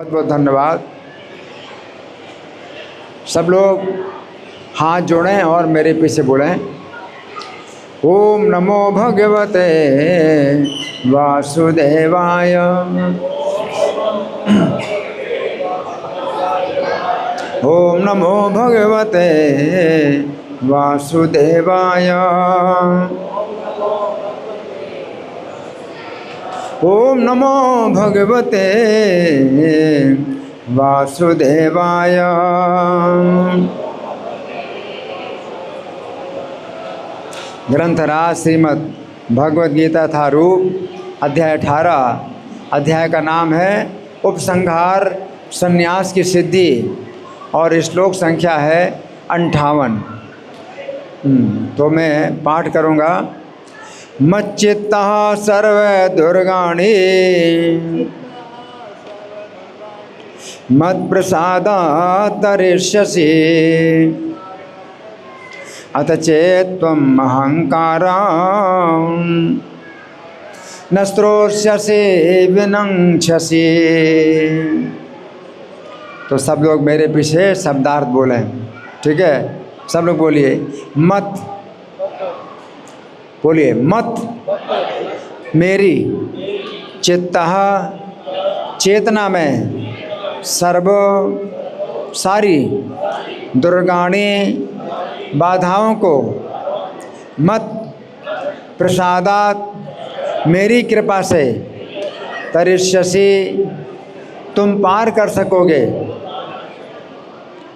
बहुत बहुत धन्यवाद। सब लोग हाथ जोड़ें और मेरे पीछे बोलें, ओम नमो भगवते वासुदेवाय। ओम नमो भगवते वासुदेवाय। ओम नमो भगवते वासुदेवाय। ग्रंथराज श्रीमद् भगवद गीता था रूप अध्याय 18। अध्याय का नाम है उपसंहार संन्यास की सिद्धि और श्लोक संख्या है 58। तो मैं पाठ करूँगा। मच्चित्तः सर्वे दुर्गाणि मत्प्रसादात् तरिष्यसि अथ चेत्त्वम् अहंकारान् न श्रोष्यसि विनङ्क्ष्यसि। तो सब लोग मेरे पीछे शब्दार्थ बोलें, ठीक है? सब लोग बोलिए मत, बोलिए मत मेरी, चित्तः चेतना में, सर्व सारी, दुर्गाणी बाधाओं को, मत प्रसादात मेरी कृपा से, तरिष्यसि तुम पार कर सकोगे,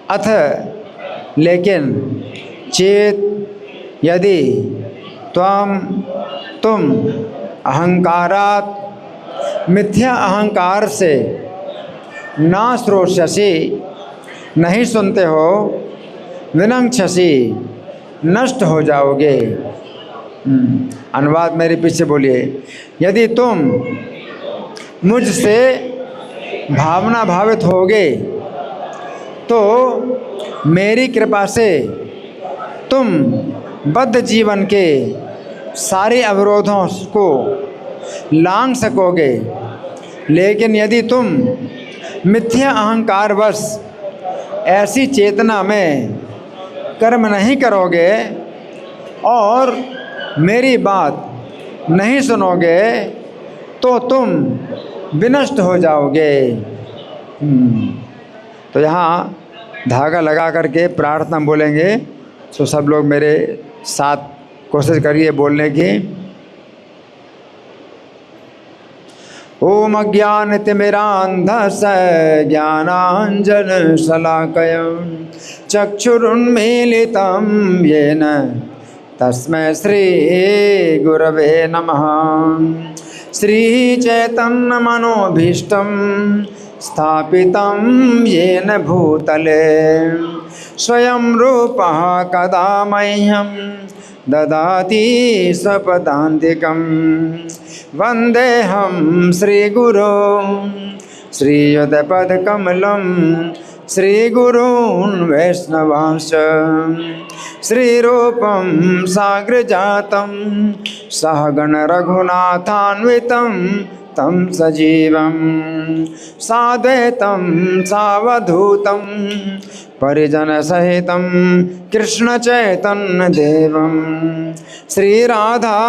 अथ लेकिन, चेत यदि, तुम अहंकारात मिथ्या अहंकार से, ना श्रोष्यसि नहीं सुनते हो, विनङ्क्ष्यसि नष्ट हो जाओगे। अनुवाद मेरे पीछे बोलिए। यदि तुम मुझसे भावना भावित होगे तो मेरी कृपा से तुम बद्ध जीवन के सारे अवरोधों को लांघ सकोगे। लेकिन यदि तुम मिथ्या अहंकारवश ऐसी चेतना में कर्म नहीं करोगे और मेरी बात नहीं सुनोगे तो तुम विनष्ट हो जाओगे। तो यहाँ धागा लगा करके प्रार्थना बोलेंगे। तो सब लोग मेरे साथ कोशिश करिए बोलने की। ओम अज्ञानतिमिरान्धस्य ज्ञानाञ्जनशलाकया चक्षुरुन्मीलितं येन तस्मै श्रीगुरवे नमः। श्रीचैतन्यमनोभीष्टं स्थापितं येन भूतले स्वयं रूपः कदा मह्यं ददाति स्वपदान्तिकं। वन्देऽहं श्रीगुरो श्रीयुतपदकमलं श्रीगुरून् वैष्णवांश्च श्रीरूपं साग्रजातं सहगण रघुनाथान्वितं तं सजीवं साद्वैतं सावधूतं परिजनसहितं कृष्णचैतन्यदेवं श्रीराधा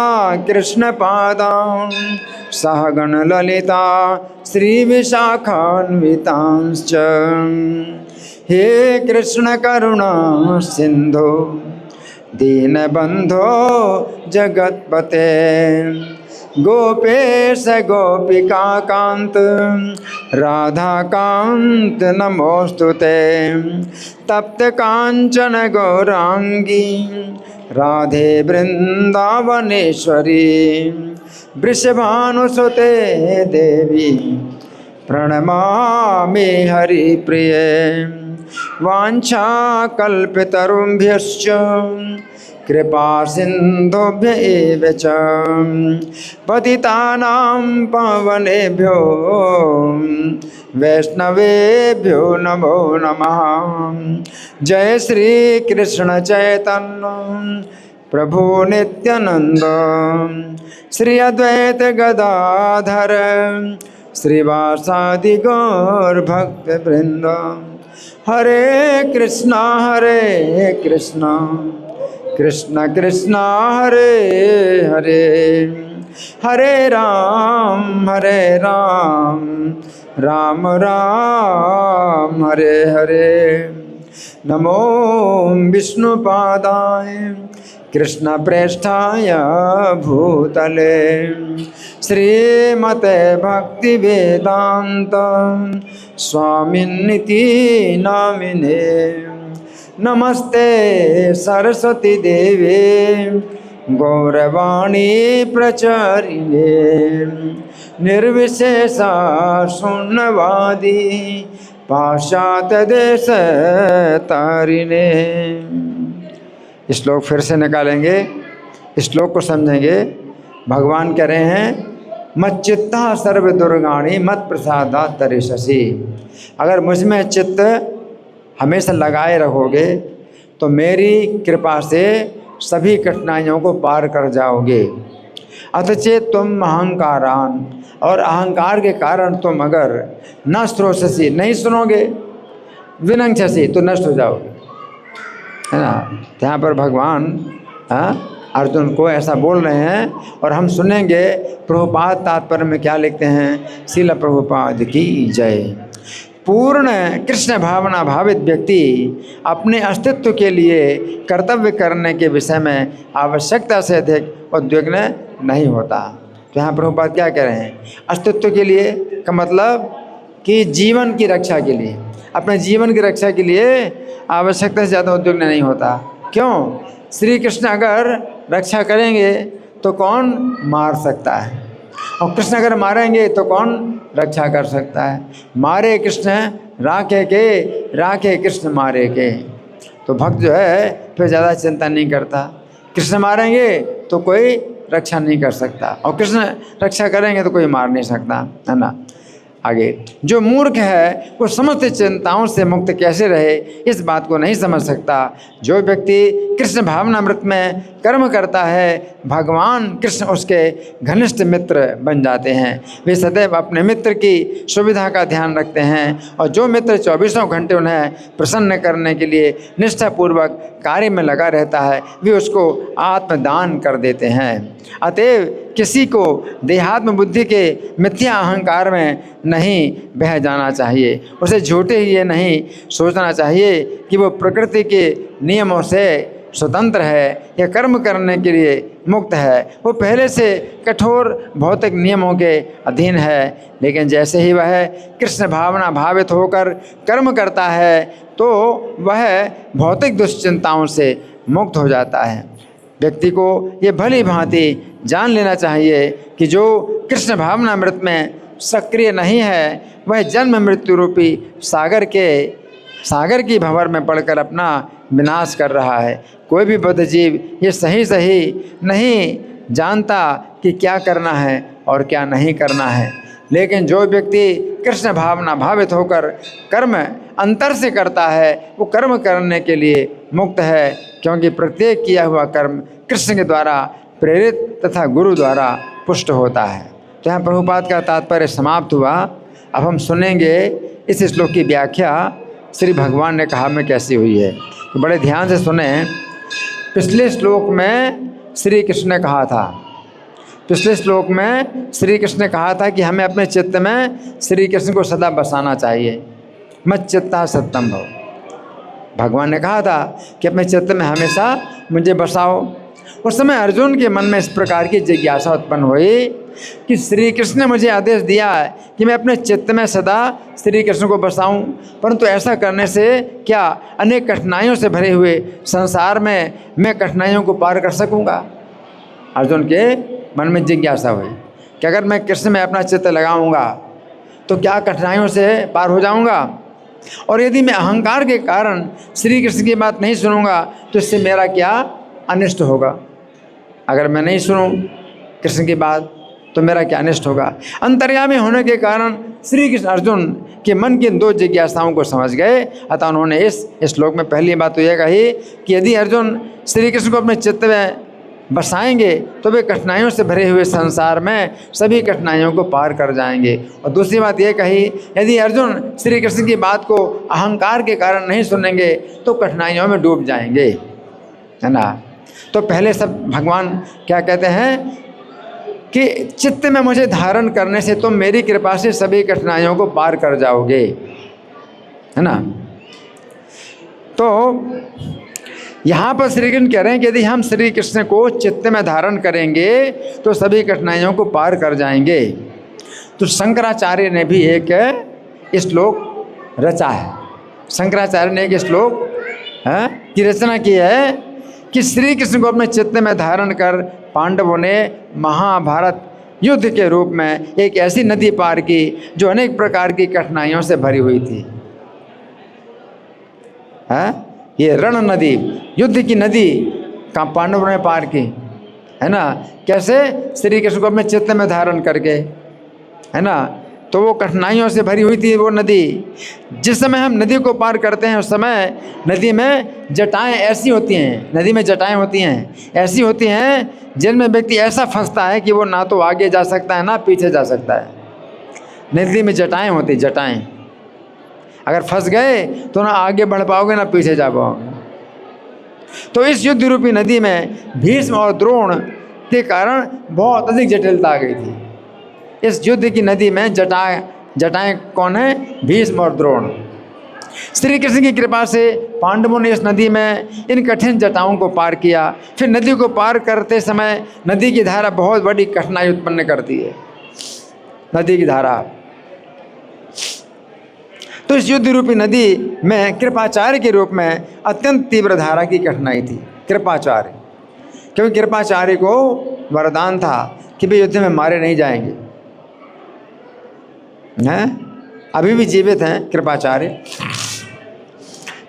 कृष्णपादान् सहगण ललिता श्रीविशाखान्वितांश्च। हे कृष्ण करुणा सिंधो दीनबंधो जगत्पते गोपेश गोपिका कांत राधाकांत नमोस्तुते। तप्त कांचन गौरांगी राधे वृंदावनेश्वरी वृषभानुसुते देवी प्रणमामि हरिप्रिये। वाञ्छाकल्पतरुभ्यश्च कृपा सिन्धुभ्य एव च पतितानां पावनेभ्यो वैष्णवेभ्यो नमो नमः। जय श्री कृष्ण चैतन्य प्रभु नित्यानंद श्री अद्वैत गदाधर श्रीवासादि गौर भक्त वृंद। हरे कृष्णा कृष्ण कृष्ण हरे हरे, हरे राम राम राम हरे हरे। नमो विष्णुपादाय कृष्ण प्रेष्ठाय भूतले, श्रीमते भक्ति वेदांत स्वामिन्निति नामिने। नमस्ते सरस्वती देवे गौरवाणी प्रचारिणे, निर्विशेषा शून्यवादी पाश्चात्य देश तारिणे। श्लोक फिर से निकालेंगे, श्लोक को समझेंगे। भगवान कह रहे हैं मच्चित्ता सर्व दुर्गाणी मत प्रसादा तरिषसि। अगर मुझ में चित्त हमेशा लगाए रखोगे तो मेरी कृपा से सभी कठिनाइयों को पार कर जाओगे। अथचे तुम अहंकारान, और अहंकार के कारण तुम अगर न श्रोषसि, नहीं सुनोगे, विनंक्षसि, तो नष्ट हो जाओगे, है ना। यहाँ पर भगवान अर्जुन को ऐसा बोल रहे हैं और हम सुनेंगे। प्रभुपाद तात्पर्य में क्या लिखते हैं, श्रील प्रभुपाद की जय। पूर्ण कृष्ण भावना भावित व्यक्ति अपने अस्तित्व के लिए कर्तव्य करने के विषय में आवश्यकता से अधिक उद्विग्न नहीं होता। तो यहाँ प्रभुपाद क्या कह रहे हैं, अस्तित्व के लिए का मतलब कि जीवन की रक्षा के लिए, अपने जीवन की रक्षा के लिए आवश्यकता से ज़्यादा उद्विग्न नहीं होता। क्यों? श्री कृष्ण अगर रक्षा करेंगे तो कौन मार सकता है, और कृष्ण अगर मारेंगे तो कौन रक्षा कर सकता है। मारे कृष्ण राखे कृष्ण मारे के। तो भक्त जो है फिर ज़्यादा चिंता नहीं करता। कृष्ण मारेंगे तो कोई रक्षा नहीं कर सकता, और कृष्ण रक्षा करेंगे तो कोई मार नहीं सकता, है ना। आगे, जो मूर्ख है वो समस्त चिंताओं से मुक्त कैसे रहे, इस बात को नहीं समझ सकता। जो व्यक्ति कृष्ण भावनामृत में कर्म करता है, भगवान कृष्ण उसके घनिष्ठ मित्र बन जाते हैं। वे सदैव अपने मित्र की सुविधा का ध्यान रखते हैं, और जो मित्र 24 घंटे उन्हें प्रसन्न करने के लिए निष्ठापूर्वक कार्य में लगा रहता है, वे उसको आत्मदान कर देते हैं। अतएव किसी को देहात्म बुद्धि के मिथ्या अहंकार में नहीं बह जाना चाहिए। उसे झूठे ही ये नहीं सोचना चाहिए कि वो प्रकृति के नियमों से स्वतंत्र है या कर्म करने के लिए मुक्त है। वो पहले से कठोर भौतिक नियमों के अधीन है, लेकिन जैसे ही वह कृष्ण भावना भावित होकर कर्म करता है तो वह भौतिक दुश्चिंताओं से मुक्त हो जाता है। व्यक्ति को ये भली भांति जान लेना चाहिए कि जो कृष्ण भावनामृत में सक्रिय नहीं है, वह जन्म मृत्यु रूपी सागर की भंवर में पड़कर अपना विनाश कर रहा है। कोई भी बद्धजीव ये सही नहीं जानता कि क्या करना है और क्या नहीं करना है, लेकिन जो व्यक्ति कृष्ण भावना भावित होकर कर्म अंतर से करता है, वो कर्म करने के लिए मुक्त है, क्योंकि प्रत्येक किया हुआ कर्म कृष्ण के द्वारा प्रेरित तथा गुरु द्वारा पुष्ट होता है। तो यहाँ प्रभुपाद का तात्पर्य समाप्त हुआ। अब हम सुनेंगे इस श्लोक की व्याख्या श्री भगवान ने कहा में कैसी हुई है। तो बड़े ध्यान से सुने। पिछले श्लोक में श्री कृष्ण ने कहा था कि हमें अपने चित्त में श्री कृष्ण को सदा बसाना चाहिए। मत चित्ता सत्यम भव। भगवान ने कहा था कि अपने चित्त में हमेशा मुझे बसाओ। उस समय अर्जुन के मन में इस प्रकार की जिज्ञासा उत्पन्न हुई कि श्री कृष्ण ने मुझे आदेश दिया है कि मैं अपने चित्त में सदा श्री कृष्ण को बसाऊं, परंतु ऐसा करने से क्या अनेक कठिनाइयों से भरे हुए संसार में मैं कठिनाइयों को पार कर सकूंगा। अर्जुन के मन में जिज्ञासा हुई कि अगर मैं कृष्ण में अपना चित्त लगाऊंगा तो क्या कठिनाइयों से पार हो जाऊंगा, और यदि मैं अहंकार के कारण श्री कृष्ण की बात नहीं सुनूंगा तो इससे मेरा क्या अनिष्ट होगा। अगर मैं नहीं सुनूं कृष्ण की बात तो मेरा क्या अनिष्ट होगा। अंतर्यामी होने के कारण श्री कृष्ण अर्जुन के मन की दो जिज्ञासाओं को समझ गए। अतः उन्होंने इस श्लोक में पहली बात तो यह कही कि यदि अर्जुन श्री कृष्ण को अपने चित्त में बसाएंगे तो वे कठिनाइयों से भरे हुए संसार में सभी कठिनाइयों को पार कर जाएंगे। और दूसरी बात ये कही, यदि अर्जुन श्री कृष्ण की बात को अहंकार के कारण नहीं सुनेंगे तो कठिनाइयों में डूब जाएंगे, है ना। तो पहले सब भगवान क्या कहते हैं कि चित्त में मुझे धारण करने से तुम मेरी कृपा से सभी कठिनाइयों को पार कर जाओगे, है ना। तो यहाँ पर श्री कृष्ण कह रहे हैं कि यदि हम श्री कृष्ण को चित्त में धारण करेंगे तो सभी कठिनाइयों को पार कर जाएंगे। तो शंकराचार्य ने भी एक श्लोक रचा है। शंकराचार्य ने एक श्लोक की रचना की है कि श्री कृष्ण को अपने चित्त में धारण कर पांडवों ने महाभारत युद्ध के रूप में एक ऐसी नदी पार की जो अनेक प्रकार की कठिनाइयों से भरी हुई थी। ये रण नदी, युद्ध की नदी का पांडवों ने पार की, है ना। कैसे? श्री कृष्ण को अपने चित्त में धारण करके, है ना। तो वो कठिनाइयों से भरी हुई थी वो नदी। जिस समय हम नदी को पार करते हैं उस समय नदी में जटाएं ऐसी होती हैं, नदी में जटाएं होती हैं, ऐसी होती हैं जिनमें व्यक्ति ऐसा फंसता है कि वो ना तो आगे जा सकता है ना पीछे जा सकता है। नदी में जटाएं होती, जटाएं। अगर फंस गए तो ना आगे बढ़ पाओगे ना पीछे जा पाओगे। तो इस युद्ध रूपी नदी में भीष्म और द्रोण के कारण बहुत अधिक जटिलता आ गई थी। इस युद्ध की नदी में जटाएं कौन है? भीष्म और द्रोण। श्री कृष्ण की कृपा से पांडवों ने इस नदी में इन कठिन जटाओं को पार किया। फिर नदी को पार करते समय नदी की धारा बहुत बड़ी कठिनाई उत्पन्न करती है, नदी की धारा। तो इस युद्ध रूपी नदी में कृपाचार्य के रूप में अत्यंत तीव्र धारा की कठिनाई थी। कृपाचार्य, क्योंकि कृपाचार्य को वरदान था कि वे युद्ध में मारे नहीं जाएंगे, हैं, अभी भी जीवित हैं कृपाचार्य।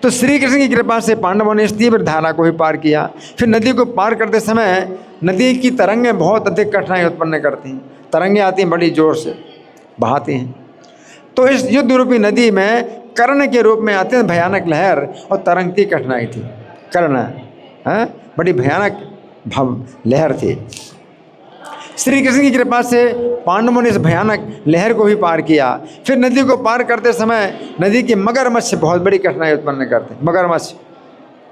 तो श्री कृष्ण की कृपा से पांडवों ने इस तीव्र धारा को भी पार किया। फिर नदी को पार करते समय नदी की तरंगें बहुत अधिक कठिनाई उत्पन्न करती हैं। तरंगें आती हैं, बड़ी जोर से बहाती हैं। तो इस युद्ध रूपी नदी में कर्ण के रूप में अत्यंत भयानक लहर और तरंग की कठिनाई थी। कर्ण बड़ी भयानक लहर थी। श्री कृष्ण की कृपा से पांडवों ने इस भयानक लहर को भी पार किया। फिर नदी को पार करते समय नदी की मगरमच्छ बहुत बड़ी कठिनाई उत्पन्न करते, मगरमच्छ,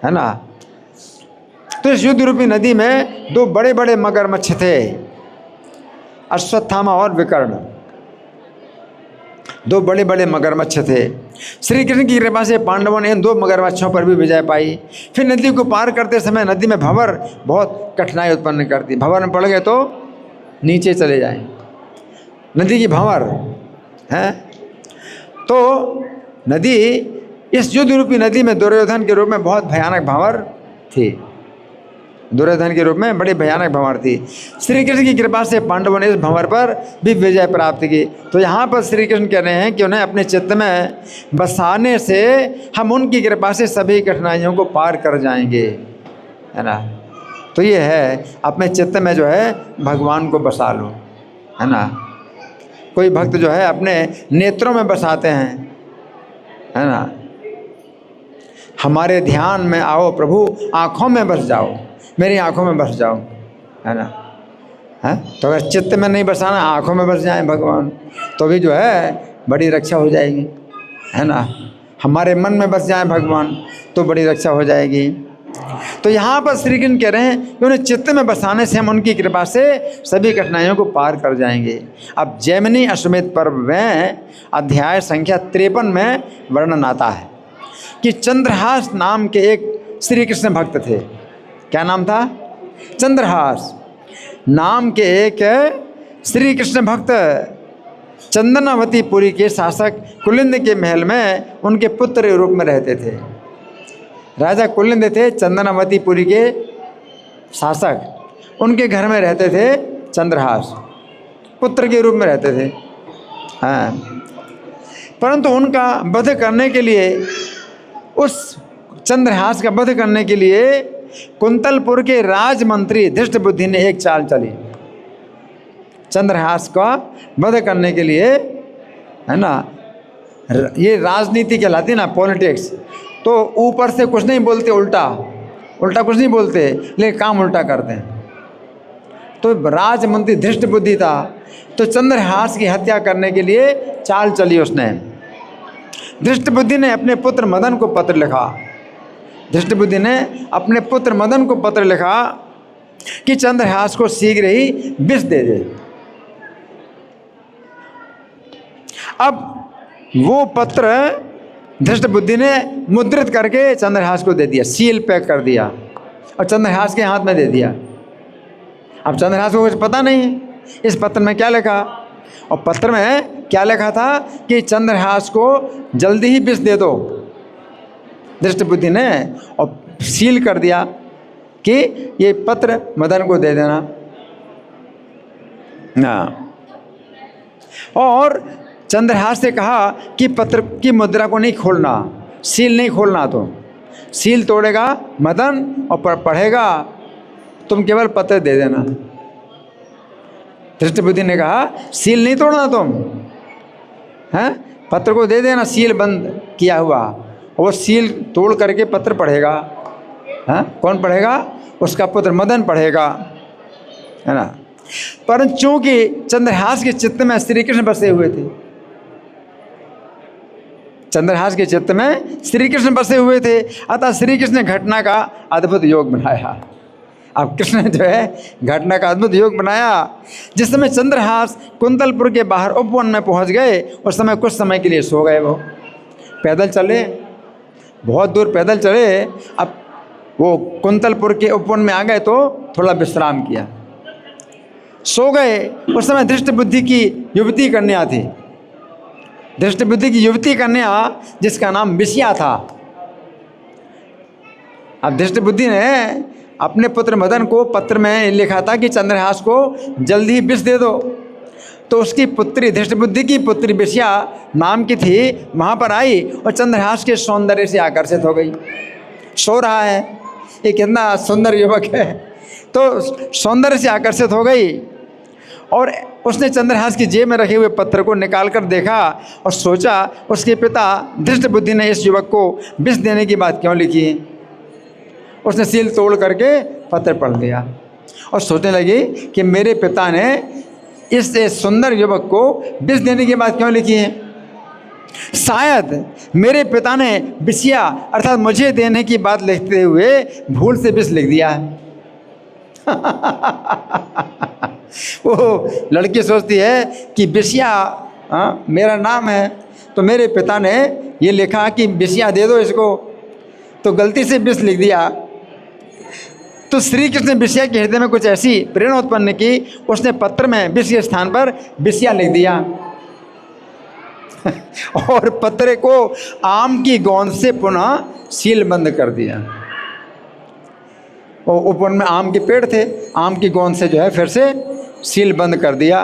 है ना। तो इस युद्ध रूपी नदी में दो बड़े बड़े मगरमच्छ थे, अश्वत्थामा और विकर्ण, दो बड़े बड़े मगरमच्छ थे। श्री कृष्ण की कृपा से पांडवों ने इन दो मगरमच्छों पर भी विजय पाई। फिर नदी को पार करते समय नदी में भंवर बहुत कठिनाई उत्पन्न करती। भंवर में पड़ गए तो नीचे चले जाएं, नदी की भंवर है। तो नदी, इस युद्ध रूपी नदी में दुर्योधन के रूप में बहुत भयानक भंवर थी, दुर्योधन के रूप में बड़ी भयानक भंवर थी। श्री कृष्ण की कृपा से पांडवों ने इस भंवर पर भी विजय प्राप्त की। तो यहाँ पर श्री कृष्ण कह रहे हैं कि उन्हें अपने चित्त में बसाने से हम उनकी कृपा से सभी कठिनाइयों को पार कर जाएंगे, है ना। तो ये है, अपने चित्त में जो है भगवान को बसा लो, है ना। कोई भक्त जो है अपने नेत्रों में बसाते हैं, है ना। हमारे ध्यान में आओ प्रभु, आँखों में बस जाओ, मेरी आँखों में बस जाओ, है ना। है तो अगर चित्त में नहीं बसाना, आँखों में बस जाएं भगवान, तो भी जो है बड़ी रक्षा हो जाएगी, है ना। हमारे मन में बस जाएं भगवान तो बड़ी रक्षा हो जाएगी। तो यहाँ पर श्री कृष्ण कह रहे हैं कि उन्हें चित्त में बसाने से हम उनकी कृपा से सभी कठिनाइयों को पार कर जाएंगे। अब जैमिनी अश्वमेध पर्व में अध्याय संख्या 53 में वर्णन आता है कि चंद्रहास नाम के एक श्री कृष्ण भक्त थे। क्या नाम था? चंद्रहास नाम के एक श्री कृष्ण भक्त चंदनावतीपुरी के शासक कुलिंद के महल में उनके पुत्र के रूप में रहते थे। राजा कुलिंद थे चंदनावतीपुरी के शासक, उनके घर में रहते थे चंद्रहास, पुत्र के रूप में रहते थे। हाँ, परंतु उनका वध करने के लिए, उस चंद्रहास का वध करने के लिए कुंतलपुर के राजमंत्री धृष्टबुद्धि ने एक चाल चली। चंद्रहास का वध करने के लिए, है ना, ये राजनीति कहलाती है ना, पॉलिटिक्स। तो ऊपर से कुछ नहीं बोलते, उल्टा कुछ नहीं बोलते, लेकिन काम उल्टा करते हैं। तो राजमंत्री धृष्ट बुद्धि था, तो चंद्रहास की हत्या करने के लिए चाल चली उसने। धृष्ट बुद्धि ने अपने पुत्र मदन को पत्र लिखा, धृष्ट बुद्धि ने अपने पुत्र मदन को पत्र लिखा कि चंद्रहास को शीघ्र ही विष दे दे। अब वो पत्र धृष्ट बुद्धि ने मुद्रित करके चंद्रहास को दे दिया, सील पैक कर दिया और चंद्रहास के हाथ में दे दिया। अब चंद्रहास को कुछ पता नहीं इस पत्र में क्या लिखा, और पत्र में क्या लिखा था कि चंद्रहास को जल्दी ही विष दे दो। धृष्ट बुद्धि ने और सील कर दिया कि ये पत्र मदन को दे देना ना, और चंद्रहास से कहा कि पत्र की मुद्रा को नहीं खोलना, सील नहीं खोलना, तो सील तोड़ेगा मदन और पढ़ेगा, तुम केवल पत्र दे देना। धृष्ट बुद्धि ने कहा सील नहीं तोड़ना तुम, हैं, पत्र को दे देना सील बंद किया हुआ, वो सील तोड़ करके पत्र पढ़ेगा। हाँ, कौन पढ़ेगा? उसका पुत्र मदन पढ़ेगा, है ना। परंतु चूंकि चंद्रहास के चित्त में श्री कृष्ण बसे हुए थे, चंद्रहास के चित्त में श्री कृष्ण बसे हुए थे, अतः श्री कृष्ण ने घटना का अद्भुत योग बनाया। अब कृष्ण ने जो है घटना का अद्भुत योग बनाया। जिस समय चंद्रहास कुंतलपुर के बाहर उपवन में पहुंच गए, उस समय कुछ समय के लिए सो गए। वो पैदल चले, बहुत दूर पैदल चले। अब वो कुंतलपुर के उपवन में आ गए तो थोड़ा विश्राम किया, सो गए। उस समय धृष्ट बुद्धि की युवती कन्या थी, धृष्ट बुद्धि की युवती कन्या जिसका नाम विषया था। अब धृष्ट बुद्धि ने अपने पुत्र मदन को पत्र में लिखा था कि चंद्रहास को जल्दी ही विष दे दो। तो उसकी पुत्री, धृष्ट बुद्धि की पुत्री विषया नाम की थी, वहाँ पर आई और चंद्रहास के सौंदर्य से आकर्षित हो गई। सो रहा है, ये कितना सुंदर युवक है, तो सौंदर्य से आकर्षित हो गई और उसने चंद्रहास की जेब में रखे हुए पत्र को निकाल कर देखा और सोचा उसके पिता धृष्ट बुद्धि ने इस युवक को विष देने की बात क्यों लिखी है। उसने सील तोड़ करके पत्र पढ़ लिया और सोचने लगी कि मेरे पिता ने इस सुंदर युवक को विष देने की बात क्यों लिखी है। शायद मेरे पिता ने विषया अर्थात मुझे देने की बात लिखते हुए भूल से विष लिख दिया है। वो लड़की सोचती है कि विषया मेरा नाम है, तो मेरे पिता ने ये लिखा कि विषया दे दो इसको, तो गलती से विष लिख दिया। तो श्री कृष्ण ने विषया के हृदय में कुछ ऐसी प्रेरणा उत्पन्न की, उसने पत्र में विष के स्थान पर विषया लिख दिया और पत्र को आम की गोंद से पुनः सील बंद कर दिया। और उपवन में आम के पेड़ थे, आम की गोंद से जो है फिर से सील बंद कर दिया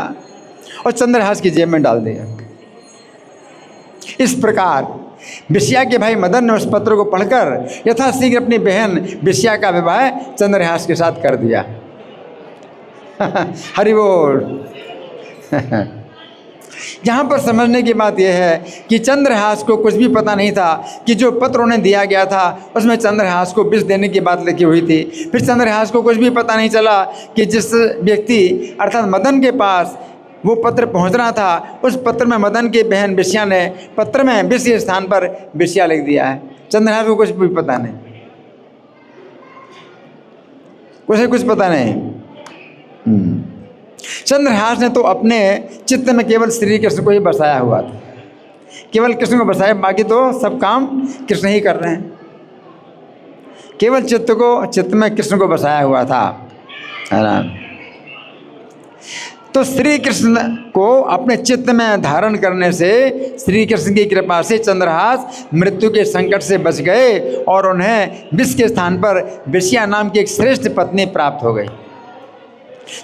और चंद्रहास की जेब में डाल दिया। इस प्रकार विषया के भाई मदन ने उस पत्र को पढ़कर यथाशीघ्र अपनी बहन विषया का विवाह चंद्रहास के साथ कर दिया। हरि बोल। यहाँ पर समझने की बात यह है कि चंद्रहास को कुछ भी पता नहीं था कि जो पत्र उन्हें दिया गया था उसमें चंद्रहास को विष देने की बात लिखी हुई थी। फिर चंद्रहास को कुछ भी पता नहीं चला कि जिस व्यक्ति अर्थात मदन के पास वो पत्र पहुंचना था, उस पत्र में मदन की बहन विषया ने पत्र में विष के स्थान पर विषया लिख दिया है। चंद्रहास को कुछ भी पता नहीं, कुछ पता नहीं। चंद्रहास ने तो अपने चित्त में केवल श्री कृष्ण को ही बसाया हुआ था, केवल कृष्ण को बसाया, बाकी तो सब काम कृष्ण ही कर रहे हैं। केवल चित्त में कृष्ण को बसाया हुआ था, है ना। तो श्री कृष्ण को अपने चित्त में धारण करने से श्री कृष्ण की कृपा से चंद्रहास मृत्यु के संकट से बच गए और उन्हें विष के स्थान पर विषया नाम की एक श्रेष्ठ पत्नी प्राप्त हो गई।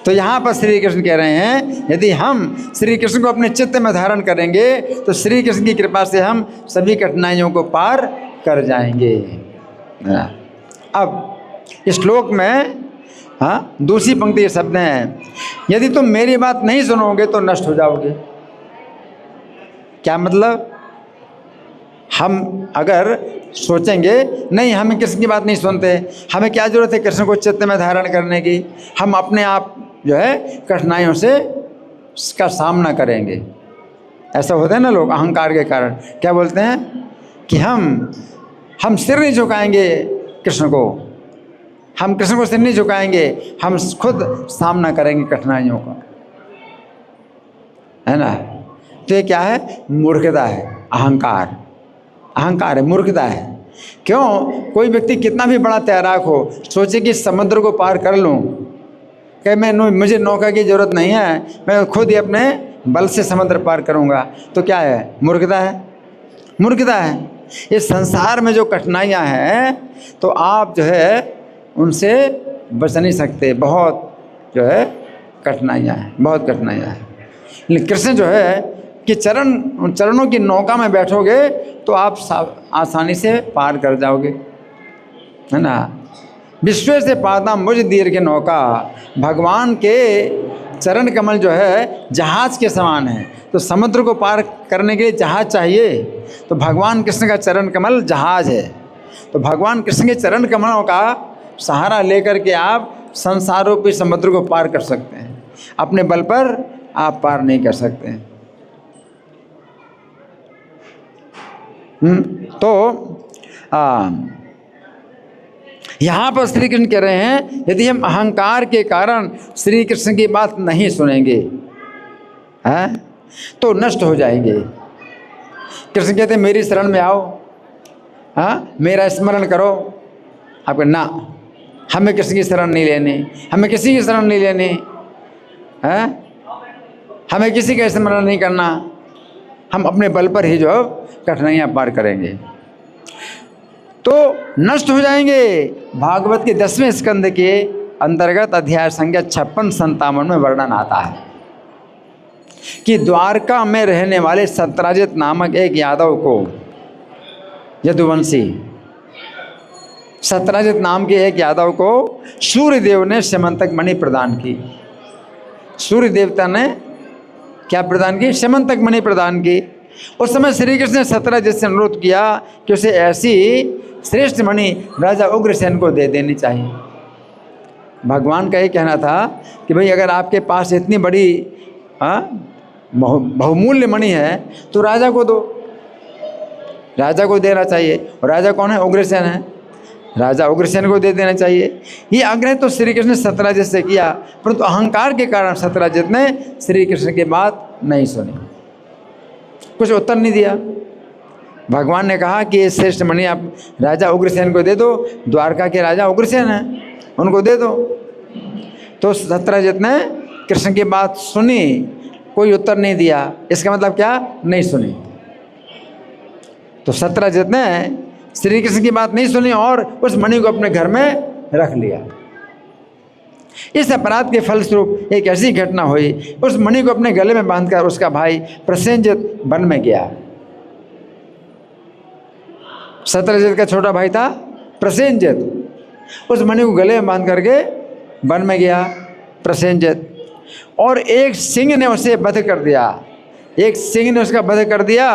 तो यहाँ पर श्री कृष्ण कह रहे हैं यदि हम श्री कृष्ण को अपने चित्त में धारण करेंगे तो श्री कृष्ण की कृपा से हम सभी कठिनाइयों को पार कर जाएंगे। अब इस श्लोक में दूसरी पंक्ति के शब्द हैं, यदि तुम मेरी बात नहीं सुनोगे तो नष्ट हो जाओगे। क्या मतलब? हम अगर सोचेंगे नहीं हमें कृष्ण की बात नहीं सुनते, हमें क्या जरूरत है कृष्ण को चित्त में धारण करने की, हम अपने आप जो है कठिनाइयों से का सामना करेंगे। ऐसा होता है ना, लोग अहंकार के कारण क्या बोलते हैं कि हम सिर नहीं झुकाएंगे कृष्ण को, हम कृष्ण को सिर नहीं झुकाएंगे, हम खुद सामना करेंगे कठिनाइयों का, है ना। तो ये क्या है? मूर्खता है, अहंकार, अहंकार है, मूर्खता है। क्यों? कोई व्यक्ति कितना भी बड़ा तैराक हो, सोचे कि समुद्र को पार कर लूँ, कि मुझे नौका की जरूरत नहीं है, मैं खुद ही अपने बल से समुद्र पार करूँगा, तो क्या है? मूर्खता है, मूर्खता है। इस संसार में जो कठिनाइयाँ हैं तो आप जो है उनसे बच नहीं सकते, बहुत जो है कठिनाइयाँ हैं, बहुत कठिनाइयाँ हैं। लेकिन कृष्ण जो है कि चरणों की नौका में बैठोगे तो आप आसानी से पार कर जाओगे, है ना। विश्व से पाता मुझ दीर्घ नौका, भगवान के चरण कमल जो है जहाज के समान है। तो समुद्र को पार करने के लिए जहाज चाहिए, तो भगवान कृष्ण का चरण कमल जहाज है। तो भगवान कृष्ण के चरण कमलों का सहारा लेकर के आप संसार रूपी समुद्र को पार कर सकते हैं, अपने बल पर आप पार नहीं कर सकते हैं। तो यहाँ पर श्री कृष्ण कह रहे हैं यदि हम अहंकार के कारण श्री कृष्ण की बात नहीं सुनेंगे हैं तो नष्ट हो जाएंगे। कृष्ण कहते हैं मेरी शरण में आओ, हाँ मेरा स्मरण करो। आपको ना, हमें किसी की शरण नहीं लेनी, हमें किसी की शरण नहीं लेनी है, हमें किसी का स्मरण नहीं करना, हम अपने बल पर ही जो कठिनाइयाँ पार करेंगे तो नष्ट हो जाएंगे। भागवत के 10वें स्कंद के अंतर्गत अध्याय संख्या 56-57 में वर्णन आता है कि द्वारका में रहने वाले सत्राजित नामक एक यादव को, यदुवंशी सत्राजित नाम के एक यादव को सूर्यदेव ने स्यमंतक मणि प्रदान की। सूर्य देवता ने क्या प्रदान की? स्यमंतक मणि प्रदान की। उस समय श्री कृष्ण ने सत्राजित से अनुरोध किया कि उसे ऐसी श्रेष्ठ मणि राजा उग्रसेन को दे देनी चाहिए। भगवान का ये कहना था कि भाई अगर आपके पास इतनी बड़ी बहुमूल्य मणि है तो राजा को दो, राजा को देना चाहिए। और राजा कौन है? उग्रसेन है, राजा उग्रसेन को दे देना चाहिए। ये आग्रह तो श्री कृष्ण ने सत्राजित से किया, परंतु अहंकार के कारण सत्राजित ने श्री कृष्ण की बात नहीं सुनी, कुछ उत्तर नहीं दिया। भगवान ने कहा कि ये श्रेष्ठ मणि आप राजा उग्रसेन को दे दो, द्वारका के राजा उग्रसेन हैं, उनको दे दो। तो सत्राजित ने कृष्ण की बात सुनी, कोई उत्तर नहीं दिया। इसका मतलब क्या? नहीं सुनी। तो सत्राजित ने श्री कृष्ण की बात नहीं सुनी और उस मणि को अपने घर में रख लिया। इस अपराध के फलस्वरूप एक ऐसी घटना हुई, उस मणि को अपने गले में बांधकर उसका भाई प्रसेनजित वन में गया। सत्राजित का छोटा भाई था प्रसेनजित, उस मणि को गले में बांध करके वन में गया प्रसेनजित, और एक सिंह ने उसे वध कर दिया। एक सिंह ने उसका वध कर दिया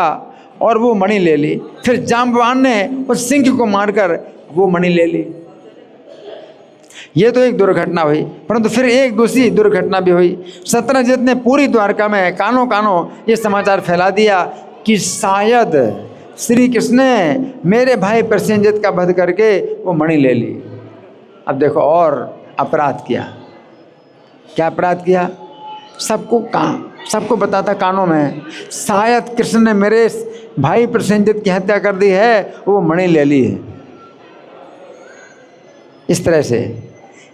और वो मणि ले ली। फिर जाम्बवान ने उस सिंह को मारकर वो मणि ले ली। ये तो एक दुर्घटना हुई, परंतु फिर एक दूसरी दुर्घटना भी हुई। सत्राजित ने पूरी द्वारका में कानों कानों ये समाचार फैला दिया कि शायद श्री कृष्ण ने मेरे भाई प्रसेनजित का वध करके वो मणि ले ली। अब देखो और अपराध किया। क्या अपराध किया? सबको बताता कानों में, शायद कृष्ण ने मेरे भाई प्रसेनजित की हत्या कर दी है, वो मणि ले ली है। इस तरह से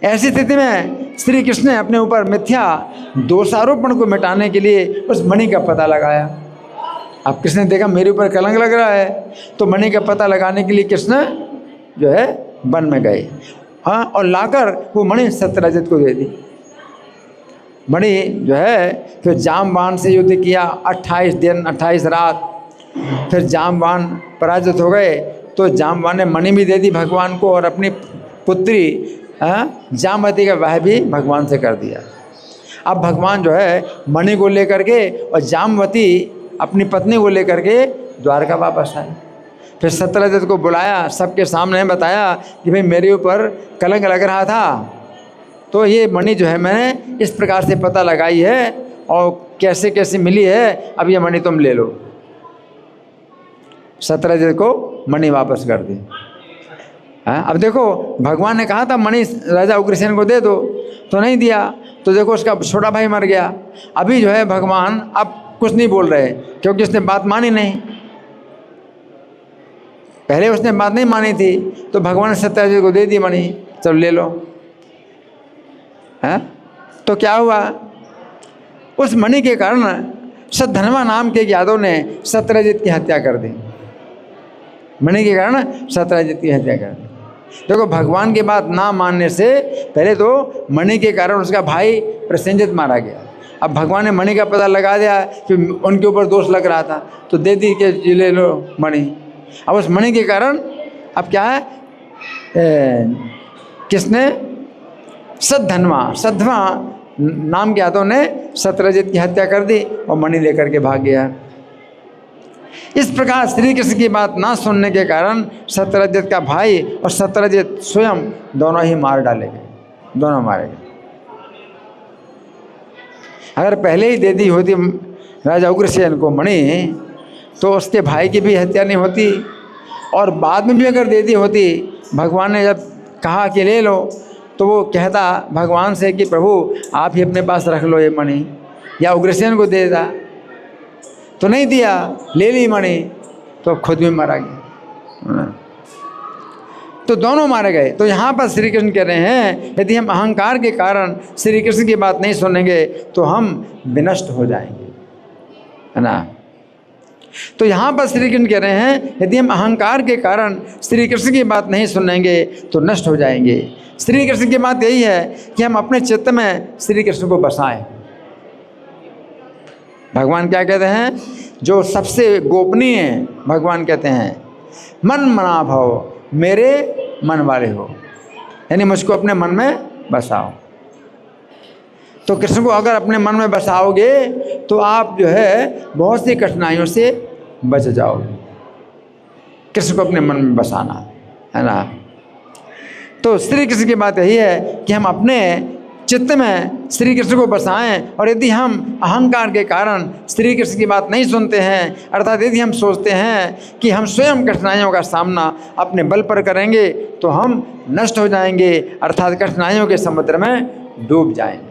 ऐसी स्थिति में श्री कृष्ण ने अपने ऊपर मिथ्या दोषारोपण को मिटाने के लिए उस मणि का पता लगाया। अब कृष्ण ने देखा मेरे ऊपर कलंक लग रहा है, तो मणि का पता लगाने के लिए कृष्ण जो है वन में गए, हाँ, और लाकर वो मणि सत्राजित को दे दी। मणि जो है फिर जाम्बवान से युद्ध किया 28 दिन 28 रात। फिर जाम्बवान पराजित हो गए तो जाम्बवान ने मणि भी दे दी भगवान को और अपनी पुत्री जामवती का विवाह भी भगवान से कर दिया। अब भगवान जो है मणि को लेकर के और जामवती अपनी पत्नी को लेकर के द्वारका वापस आए। फिर सत्राजित को बुलाया, सबके सामने बताया कि भाई मेरे ऊपर कलंक लग रहा था, तो ये मणि जो है मैंने इस प्रकार से पता लगाई है और कैसे कैसे मिली है, अब ये मणि तुम ले लो। सत्यरजत को मणि वापस कर दी। अब देखो भगवान ने कहा था मणि राजा उग्रसेन को दे दो, तो नहीं दिया, तो देखो उसका छोटा भाई मर गया। अभी जो है भगवान अब कुछ नहीं बोल रहे क्योंकि उसने बात मानी नहीं। पहले उसने बात नहीं मानी थी तो भगवान ने सत्यरजत को दे दी मणि, चलो ले लो। है तो क्या हुआ, उस मणि के कारण सद्धनवा नाम के यादव ने सत्यरजत की हत्या कर दी। मणि के कारण सत्यरजत की हत्या कर दी। देखो भगवान की बात ना मानने से पहले तो मणि के कारण उसका भाई प्रसेनजित मारा गया। अब भगवान ने मणि का पता लगा दिया कि उनके ऊपर दोष लग रहा था, तो दे दी कि ले लो मणि। अब उस मणि के कारण अब क्या है, किसने, सद्धनवा नाम के यादव ने सत्यरजत की हत्या कर दी और मणि लेकर के भाग गया। इस प्रकार श्री कृष्ण की बात ना सुनने के कारण सत्यरजत का भाई और सत्यरजत स्वयं दोनों ही मार डाले गए, दोनों मारे गए। अगर पहले ही दे दी होती राजा उग्रसेन को मणि तो उसके भाई की भी हत्या नहीं होती, और बाद में भी अगर दे दी होती, भगवान ने जब कहा कि ले लो तो वो कहता भगवान से कि प्रभु आप ही अपने पास रख लो ये मणि, या उग्रसेन को दे देता, तो नहीं दिया, ले ली मणि, तो खुद भी मारा गया। तो दोनों मारे गए। तो यहाँ पर श्री कृष्ण कह रहे हैं यदि हम अहंकार के कारण श्री कृष्ण की बात नहीं सुनेंगे तो हम विनष्ट हो जाएंगे, है ना। तो यहाँ पर श्री कृष्ण कह रहे हैं यदि हम अहंकार के कारण श्री कृष्ण की बात नहीं सुनेंगे तो नष्ट हो जाएंगे। श्री कृष्ण की बात यही है कि हम अपने चित्त में श्री कृष्ण को बसाएं। भगवान क्या कहते हैं, जो सबसे गोपनीय है, भगवान कहते हैं मन मना भव, मेरे मन वाले हो, यानी मुझको अपने मन में बसाओ। तो कृष्ण को अगर अपने मन में बसाओगे तो आप जो है बहुत सी कठिनाइयों से बच जाओगे। कृष्ण को अपने मन में बसाना, है ना। तो श्री कृष्ण की बात यही है कि हम अपने चित्त में श्री कृष्ण को बसाएं, और यदि हम अहंकार के कारण श्री कृष्ण की बात नहीं सुनते हैं, अर्थात यदि हम सोचते हैं कि हम स्वयं कठिनाइयों का सामना अपने बल पर करेंगे तो हम नष्ट हो जाएंगे, अर्थात कठिनाइयों के समुद्र में डूब जाएंगे।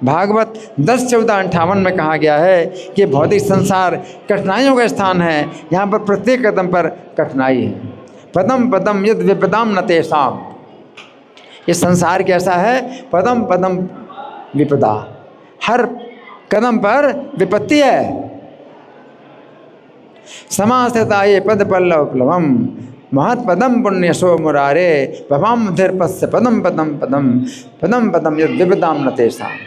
भागवत 10:14-58 में कहा गया है कि भौतिक संसार कठिनाइयों का स्थान है, यहाँ पर प्रत्येक कदम पर कठिनाई है। पदम पदम यद विपदाम न तेषाम, ये संसार कैसा है, पदम पदम विपदा, हर कदम पर विपत्ति है। समास्थिता ये पद पल्लव प्लवम महत पदम पुण्यशो मुरारे भवाम धीरपस्य पदम पदम पदम पदम पदम यद विपदाम न तेषाम।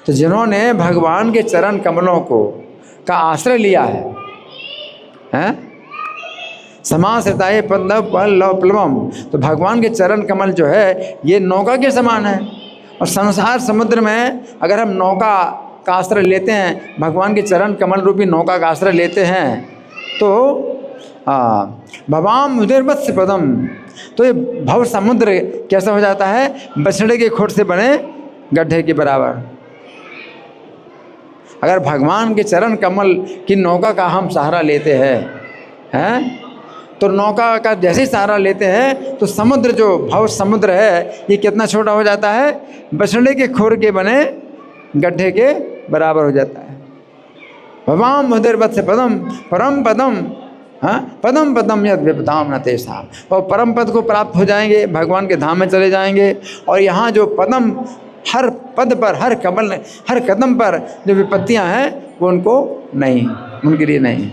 तो जिन्होंने भगवान के चरण कमलों को का आश्रय लिया है समाश्रिताये पल्लव पल्लव प्लवम, तो भगवान के चरण कमल जो है ये नौका के समान है। और संसार समुद्र में अगर हम नौका का आश्रय लेते हैं, भगवान के चरण कमल रूपी नौका का आश्रय लेते हैं, तो भवाम उदरवत्स पदम, तो ये भव समुद्र कैसा हो जाता है, बछड़े के खुर से बने गड्ढे के बराबर। अगर भगवान के चरण कमल की नौका का हम सहारा लेते हैं तो नौका का जैसे ही सहारा लेते हैं तो समुद्र जो भव समुद्र है ये कितना छोटा हो जाता है, बछड़े के खुर के बने गड्ढे के बराबर हो जाता है। भवाम उदरवत्स पदम परम पदम, पदम पदम यद विपदाम न तेषाम, और परम पद को प्राप्त हो जाएंगे, भगवान के धाम में चले जाएंगे। और यहाँ जो पदम, हर पद पर, हर कमल, हर कदम पर जो विपत्तियाँ हैं वो उनको नहीं, उनके लिए नहीं,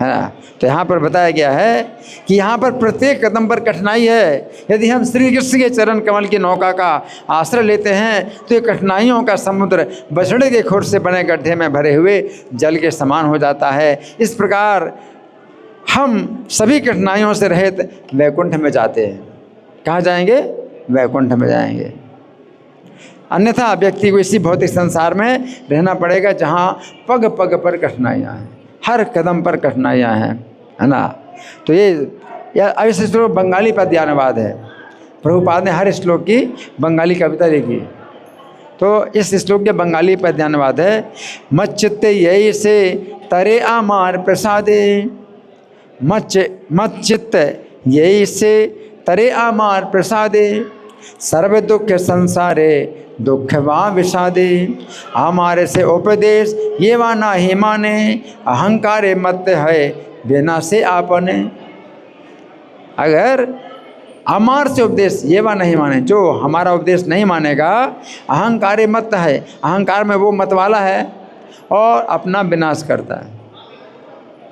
है ना। तो यहाँ पर बताया गया है कि यहाँ पर प्रत्येक कदम पर कठिनाई है। यदि हम श्री कृष्ण के चरण कमल की नौका का आश्रय लेते हैं तो ये कठिनाइयों का समुद्र बछड़े के खुर से बने गड्ढे में भरे हुए जल के समान हो जाता है। इस प्रकार हम सभी कठिनाइयों से रहित वैकुंठ में जाते हैं। कहाँ जाएंगे? वैकुंठ में जाएंगे। अन्यथा व्यक्ति को इसी भौतिक संसार में रहना पड़ेगा जहाँ पग पग पर कठिनाइयाँ हैं, हर कदम पर कठिनाइयाँ हैं, है ना। तो ये ऐसे तो बंगाली पद्य अनुवाद है। प्रभुपाद ने हर श्लोक की बंगाली कविता लिखी। तो इस श्लोक के बंगाली पर ध्यानवाद है। मच्चित्ते यही से तरे आमार प्रसादे, मत चित्त यही से तरे आमार प्रसादे, सर्व दुख संसारे दुख वा विषादे, हमारे से उपदेश ये वा ना ही माने, अहंकारे मत है बिना से आपने। अगर हमार से उपदेश ये वा नहीं माने, जो हमारा उपदेश नहीं मानेगा, अहंकारे मत है, अहंकार में वो मत वाला है और अपना विनाश करता है।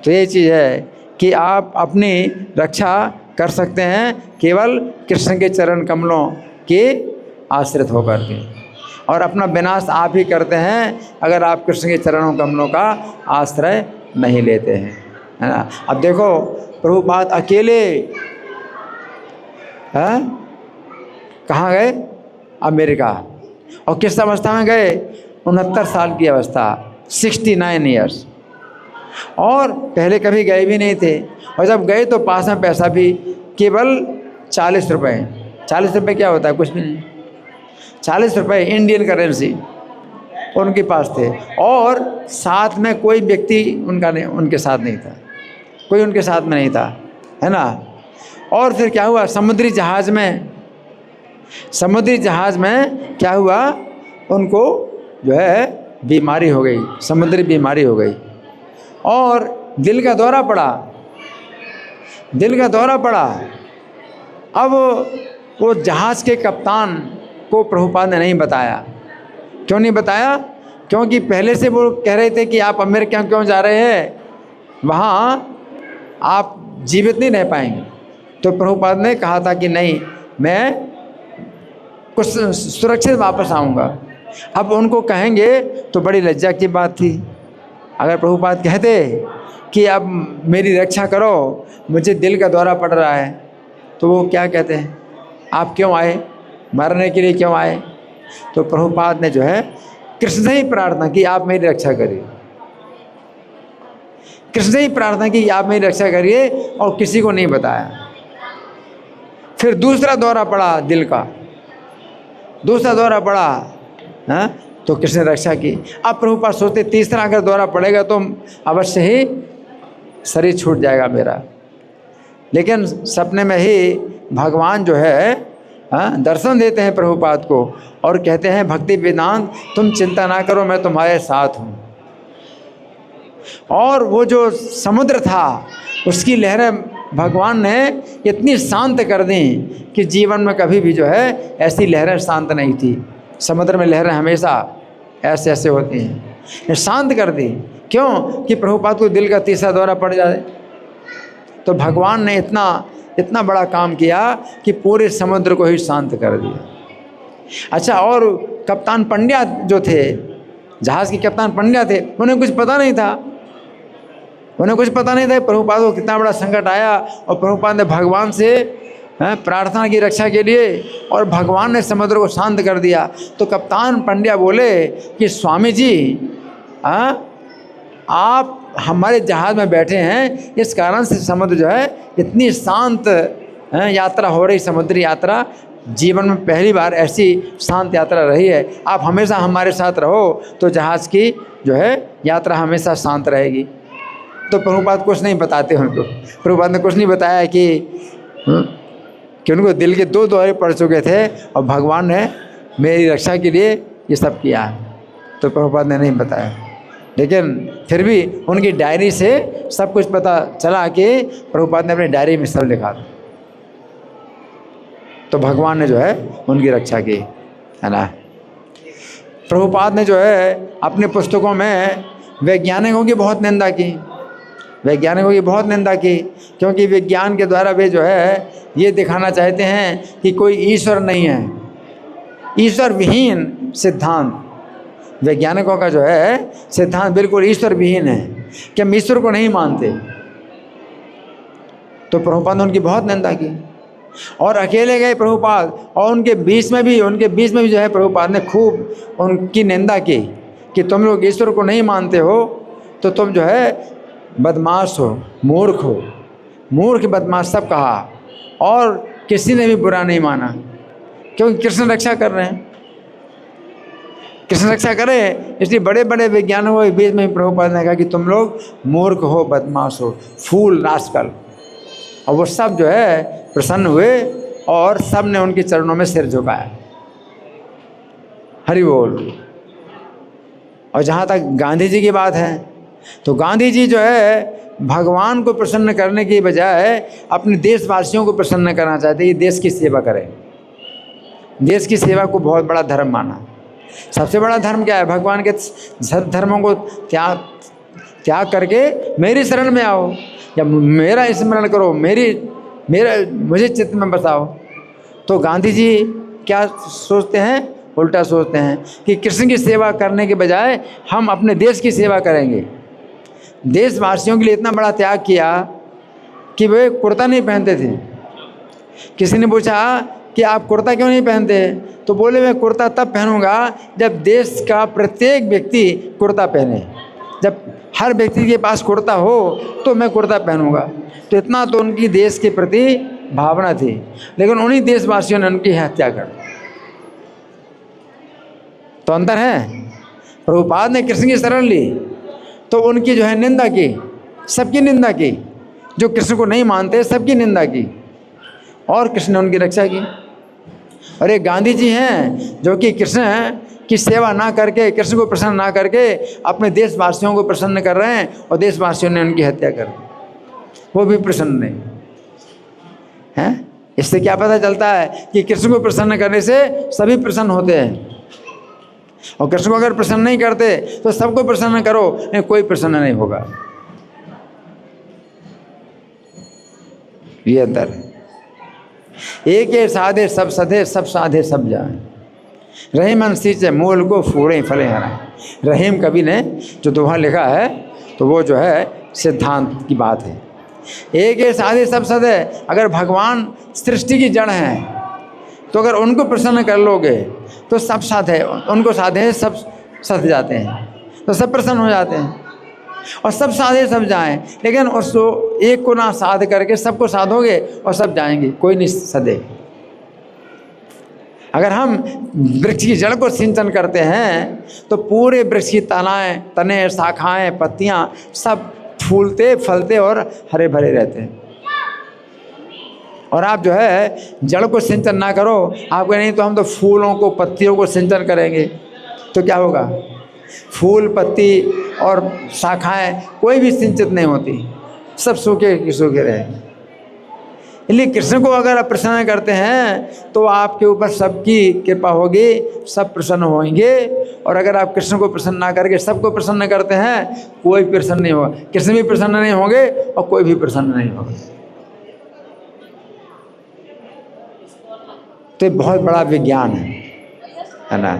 तो ये चीज़ है कि आप अपनी रक्षा कर सकते हैं केवल कृष्ण के चरण कमलों के आश्रित होकर के, और अपना विनाश आप ही करते हैं अगर आप कृष्ण के चरणों कमलों का आश्रय नहीं लेते हैं, है ना। अब देखो प्रभुपाद अकेले कहाँ गए? अमेरिका। और किस अवस्था में गए? 69 साल की अवस्था, 69 ईयर्स। और पहले कभी गए भी नहीं थे, और जब गए तो पास में पैसा भी केवल 40 रुपये। 40 रुपये क्या होता है? कुछ भी नहीं। 40 रुपये इंडियन करेंसी उनके पास थे, और साथ में कोई व्यक्ति उनके साथ नहीं था, कोई उनके साथ में नहीं था, है ना। और फिर क्या हुआ? समुद्री जहाज़ में क्या हुआ? उनको जो है बीमारी हो गई, समुद्री बीमारी हो गई, और दिल का दौरा पड़ा। अब वो जहाज़ के कप्तान को प्रभुपाद ने नहीं बताया। क्यों नहीं बताया? क्योंकि पहले से वो कह रहे थे कि आप अमेरिका क्यों जा रहे हैं, वहाँ आप जीवित नहीं रह पाएंगे। तो प्रभुपाद ने कहा था कि नहीं, मैं कुछ सुरक्षित वापस आऊँगा। अब उनको कहेंगे तो बड़ी लज्जा की बात थी। अगर प्रभुपाद कहते कि अब मेरी रक्षा करो, मुझे दिल का दौरा पड़ रहा है, तो वो क्या कहते हैं? आप क्यों आए? मरने के लिए क्यों आए? तो प्रभुपाद ने जो है कृष्ण से ही प्रार्थना की, आप मेरी रक्षा करिए। कृष्ण से ही प्रार्थना की, आप मेरी रक्षा करिए, और किसी को नहीं बताया। फिर दूसरा दौरा पड़ा दिल का, दूसरा दौरा पड़ा, हाँ, तो कृष्ण ने रक्षा की। अब प्रभुपाद सोचते तीसरा अगर दौरा पड़ेगा तो अवश्य ही शरीर छूट जाएगा मेरा। लेकिन सपने में ही भगवान जो है दर्शन देते हैं प्रभुपाद को, और कहते हैं भक्ति वेदांत तुम चिंता ना करो, मैं तुम्हारे साथ हूँ। और वो जो समुद्र था उसकी लहरें भगवान ने इतनी शांत कर दी कि जीवन में कभी भी जो है ऐसी लहरें शांत नहीं थी। समुद्र में लहरें हमेशा ऐसे ऐसे होती हैं, ये शांत कर दी। क्यों? कि प्रभुपाद को दिल का तीसरा दौरा पड़ जाए। तो भगवान ने इतना बड़ा काम किया कि पूरे समुद्र को ही शांत कर दिया। अच्छा, और कप्तान पंड्या जो थे, जहाज़ के कप्तान पंड्या थे, उन्हें कुछ पता नहीं था। प्रभुपाद को कितना बड़ा संकट आया, और प्रभुपाद ने भगवान से प्रार्थना की रक्षा के लिए, और भगवान ने समुद्र को शांत कर दिया। तो कप्तान पंड्या बोले कि स्वामी जी, आप हमारे जहाज़ में बैठे हैं, इस कारण से समुद्र जो है इतनी शांत यात्रा हो रही, समुद्री यात्रा जीवन में पहली बार ऐसी शांत यात्रा रही है। आप हमेशा हमारे साथ रहो तो जहाज़ की जो है यात्रा हमेशा शांत रहेगी। तो प्रभुपाद कुछ नहीं बताते उनको। प्रभुपाद ने कुछ नहीं बताया कि उनको दिल के 2 दौरे पड़ चुके थे, और भगवान ने मेरी रक्षा के लिए ये सब किया। तो प्रभुपाद ने नहीं बताया, लेकिन फिर भी उनकी डायरी से सब कुछ पता चला कि प्रभुपाद ने अपनी डायरी में सब लिखा था। तो भगवान ने जो है उनकी रक्षा की, है ना। प्रभुपाद ने जो है अपने पुस्तकों में वैज्ञानिकों की बहुत निंदा की, क्योंकि विज्ञान के द्वारा वे जो है ये दिखाना चाहते हैं कि कोई ईश्वर नहीं है, ईश्वर विहीन सिद्धांत। वैज्ञानिकों का जो है सिद्धांत बिल्कुल ईश्वर विहीन है, कि हम ईश्वर को नहीं मानते। तो प्रभुपाद ने उनकी बहुत निंदा की, और अकेले गए प्रभुपाद, और उनके बीच में भी जो है प्रभुपाद ने खूब उनकी निंदा की कि तुम लोग ईश्वर को नहीं मानते हो, तो तुम जो है बदमाश हो, मूर्ख बदमाश सब कहा। और किसी ने भी बुरा नहीं माना, क्योंकि कृष्ण रक्षा कर रहे हैं। कृष्ण रक्षा करे, इसलिए बड़े बड़े वैज्ञानिकों के बीच में प्रभुपाद ने कहा कि तुम लोग मूर्ख हो, बदमाश हो, फूल, रास्कल। और वो सब जो है प्रसन्न हुए और सब ने उनके चरणों में सिर झुकाया। हरि बोल। और जहाँ तक गांधी जी की बात है, तो गांधी जी जो है भगवान को प्रसन्न करने की बजाय अपने देशवासियों को प्रसन्न करना चाहते, ये देश की सेवा करें। देश की सेवा को बहुत बड़ा धर्म माना। सबसे बड़ा धर्म क्या है? भगवान के सब धर्मों को त्याग करके मेरी शरण में आओ, या मेरा स्मरण करो, मुझे चित्त में बसाओ। तो गांधी जी क्या सोचते हैं? उल्टा सोचते हैं कि कृष्ण की सेवा करने के बजाय हम अपने देश की सेवा करेंगे। देशवासियों के लिए इतना बड़ा त्याग किया कि वे कुर्ता नहीं पहनते थे। किसी ने पूछा कि आप कुर्ता क्यों नहीं पहनते? तो बोले मैं कुर्ता तब पहनूंगा जब देश का प्रत्येक व्यक्ति कुर्ता पहने। जब हर व्यक्ति के पास कुर्ता हो तो मैं कुर्ता पहनूंगा। तो इतना तो उनकी देश के प्रति भावना थी, लेकिन उन्हीं देशवासियों ने उनकी हत्या कर दी। तो अंतर है। प्रभुपाद ने कृष्ण की शरण ली तो उनकी जो है निंदा की, सबकी निंदा की। जो कृष्ण को नहीं मानते सबकी निंदा की, और कृष्ण ने उनकी रक्षा की। और एक गांधी जी हैं जो कि कृष्ण की सेवा ना करके, कृष्ण को प्रसन्न ना करके अपने देशवासियों को प्रसन्न कर रहे हैं, और देशवासियों ने उनकी हत्या कर दी, वो भी प्रसन्न नहीं हैं। इससे क्या पता चलता है कि कृष्ण को प्रसन्न करने से सभी प्रसन्न होते हैं, और कृष्ण को अगर प्रसन्न नहीं करते तो सबको प्रसन्न करो, नहीं कोई प्रसन्न नहीं होगा। ये अंतर है। एक साधे सब सधे, सब साधे सब जाए। रहीम सींचे मूल को फूड़े फले हराए। रहीम कवि ने जो दोहा लिखा है तो वो जो है सिद्धांत की बात है। एक साधे सब सधे, अगर भगवान सृष्टि की जड़ हैं तो अगर उनको प्रसन्न कर लोगे तो सब साधे, उनको साधे सब सध जाते हैं, तो सब प्रसन्न हो जाते हैं। और सब साधे सब जाएं, लेकिन उसको एक को ना साध करके सबको साधोगे और सब जाएंगे, कोई नहीं सधे। अगर हम वृक्ष की जड़ को सिंचन करते हैं तो पूरे वृक्ष की तनाएं, तने, शाखाएं, पत्तियां सब फूलते फलते और हरे भरे रहते हैं। और आप जो है जड़ को सिंचन ना करो, आप कहें नहीं तो हम तो फूलों को, पत्तियों को सिंचन करेंगे, तो क्या होगा? फूल, पत्ती और शाखाएं कोई भी सिंचित नहीं होती, सब सूखे सूखे रहेंगे। इसलिए कृष्ण को अगर आप प्रसन्न करते हैं तो आपके ऊपर सबकी कृपा होगी, सब प्रसन्न होंगे। और अगर आप कृष्ण को प्रसन्न ना करके सबको प्रसन्न करते हैं, कोई प्रसन्न नहीं होगा। कृष्ण भी प्रसन्न नहीं होंगे और कोई भी प्रसन्न नहीं होगा। तो बहुत बड़ा विज्ञान है ना।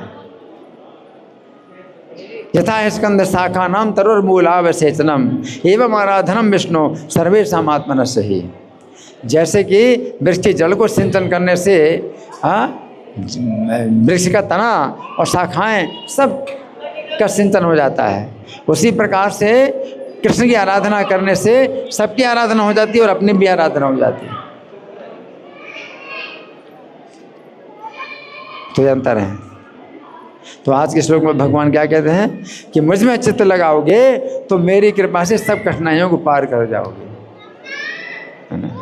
यथा स्कंद शाखा नाम तरुर्मूलावसेचनम एवं आराधनम विष्णु सर्वेषाम् आत्मनस्य ही। जैसे कि वृक्ष की जल को सिंचन करने से वृक्ष का तना और शाखाएं सब का सिंचन हो जाता है, उसी प्रकार से कृष्ण की आराधना करने से सबकी आराधना हो जाती है और अपनी भी आराधना हो जाती है। तो ये अंतर है। तो आज के श्लोक में भगवान क्या कहते हैं कि मुझ में चित्त लगाओगे तो मेरी कृपा से सब कठिनाइयों को पार कर जाओगे, है ना।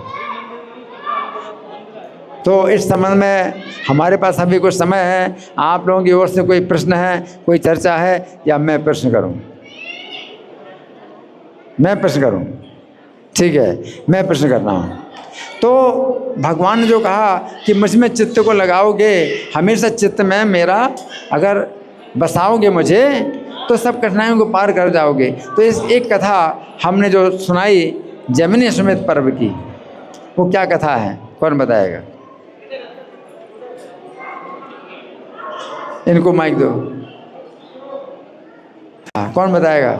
तो इस संबंध में हमारे पास अभी कुछ समय है। आप लोगों की ओर से कोई प्रश्न है, कोई चर्चा है, या मैं प्रश्न करूं? मैं प्रश्न करूं? ठीक है, मैं प्रश्न कर रहा हूं। तो भगवान ने जो कहा कि मुझ में चित्त को लगाओगे, हमेशा चित्त में मेरा अगर बसाओगे मुझे, तो सब कठिनाइयों को पार कर जाओगे। तो इस एक कथा हमने जो सुनाई जैमिनी अश्वमेध पर्व की, वो क्या कथा है? कौन बताएगा? इनको माइक दो। हाँ, कौन बताएगा?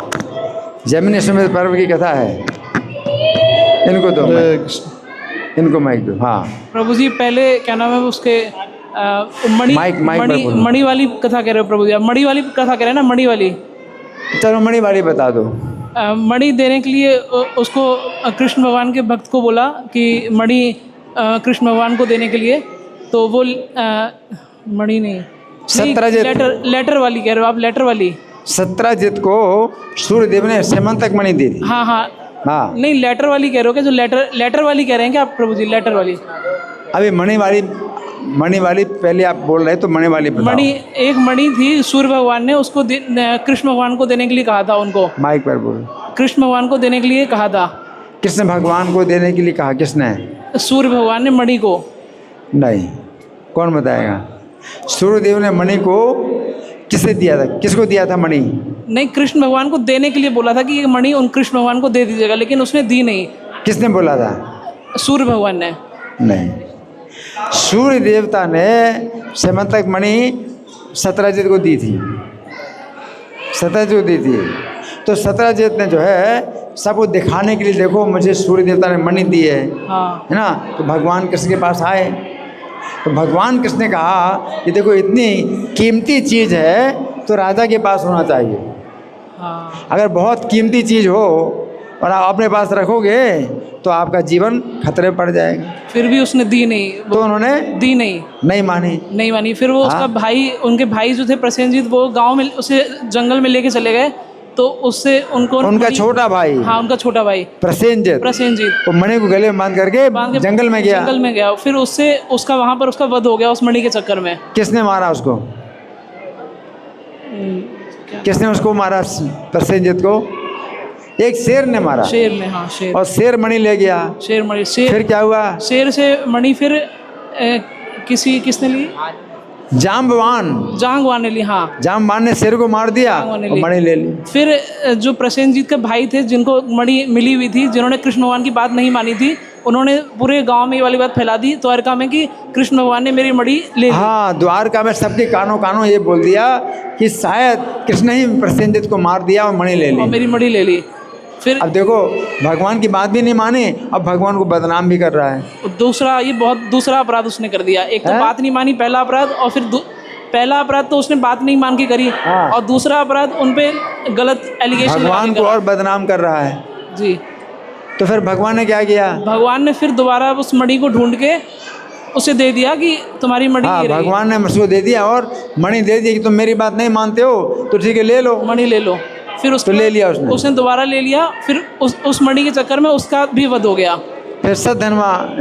जैमिनी अश्वमेध पर्व की कथा है, इनको दो, इनको माइक दो। हाँ प्रभु जी, पहले क्या नाम है उसके मणि वाली कथा कह रहे हो प्रभु जी? मणि वाली कथा कह रहे हैं ना, मणि वाली। चलो मणि वाली बता दो। मणि देने के लिए उसको कृष्ण भगवान के भक्त को बोला कि मणि कृष्ण भगवान को देने के लिए, तो वो मणि नहीं, सत्यजित लेटर वाली कह रहे हो आप, लेटर वाली। सत्यजित को सूर्यदेव ने सेमंतक मणि दी थी। हाँ हाँ हाँ, नहीं, लेटर वाली कह रहे हो क्या, जो लेटर वाली कह रहे हैं क्या आप प्रभु जी, लेटर वाली? अभी मणि वाली पहले आप बोल रहे तो मणि वाली बताओ। मणि, एक मणि थी, सूर्य भगवान ने उसको कृष्ण भगवान को देने के लिए कहा था उनको। माइक पर बोल। कृष्ण भगवान को देने के लिए कहा था। कृष्ण भगवान को देने के लिए कहा किसने? सूर्य भगवान ने मणि को। नहीं, कौन बताएगा? सूर्यदेव ने मणि को किसे दिया था? किसको दिया था मणि? नहीं, कृष्ण भगवान को देने के लिए बोला था कि ये मणि उन कृष्ण भगवान को दे दीजिएगा, लेकिन उसने दी नहीं। किसने बोला था? सूर्य भगवान ने। नहीं, सूर्य देवता ने सेमंतक मणि सत्यजित को दी थी। सत्यजित को दी थी, तो सत्यजित ने जो है सबको दिखाने के लिए, देखो मुझे सूर्य देवता ने मणि दी हाँ। है ना, तो भगवान कृष्ण के पास आए। तो भगवान कृष्ण ने कहा कि देखो इतनी कीमती चीज़ है तो राजा के पास होना चाहिए। हाँ। अगर बहुत कीमती चीज़ हो और आप अपने पास रखोगे तो आपका जीवन खतरे में पड़ जाएगा। फिर भी उसने दी नहीं, तो उन्होंने दी नहीं मानी। फिर वो उसका भाई, उनके भाई जो थे प्रसेनजीत, वो गांव में उसे जंगल में लेके चले गए, तो उससे उनका छोटा भाई, हाँ उनका छोटा भाई प्रसेनजीत तो मणि को गले में बांध करके जंगल में गया। फिर उससे उसका वहां पर उसका वध हो गया उस मणि के चक्कर में। किसने मारा उसको? किसने उसको मारा? प्रसेनजीत को एक शेर ने मारा। शेर ने, हाँ शेर। और शेर मणि ले गया। शेर मणि, फिर क्या हुआ? शेर से मणि फिर किसने ली? जांबवान ने ली। हाँ, जांबवान ने शेर को मार दिया और मणि ले ली। फिर जो प्रसेनजीत के भाई थे, जिनको मणि मिली हुई थी, जिन्होंने कृष्ण भगवान की बात नहीं मानी थी, उन्होंने पूरे गांव में ये वाली बात फैला दी द्वारका में कि कृष्ण भगवान ने मेरी मणि ले ली। हाँ, द्वारका में सबके कानों ये बोल दिया कि शायद कृष्ण ही प्रसेनजीत को मार दिया और मणि ले ली, और मेरी मणि ले ली। फिर अब देखो भगवान की बात भी नहीं मानी, अब भगवान को बदनाम भी कर रहा है। दूसरा, ये बहुत दूसरा अपराध उसने कर दिया। एक तो बात नहीं मानी, पहला अपराध, और फिर पहला अपराध तो उसने बात नहीं मान के करी, और दूसरा अपराध उन पे गलत एलिगेशन भगवान को और बदनाम कर रहा है जी। तो फिर भगवान ने क्या किया? भगवान ने फिर दोबारा उस मणि को ढूंढ के उसे दे दिया कि तुम्हारी मणि ये रही। भगवान ने उसको दे दिया और मणि दे दी कि तुम मेरी बात नहीं मानते हो तो ठीक है, ले लो मणि, ले लो। फिर उसको ले लिया उसने दोबारा ले लिया। फिर उस मणि के चक्कर में उसका भी वध हो गया। फिर सतधनवा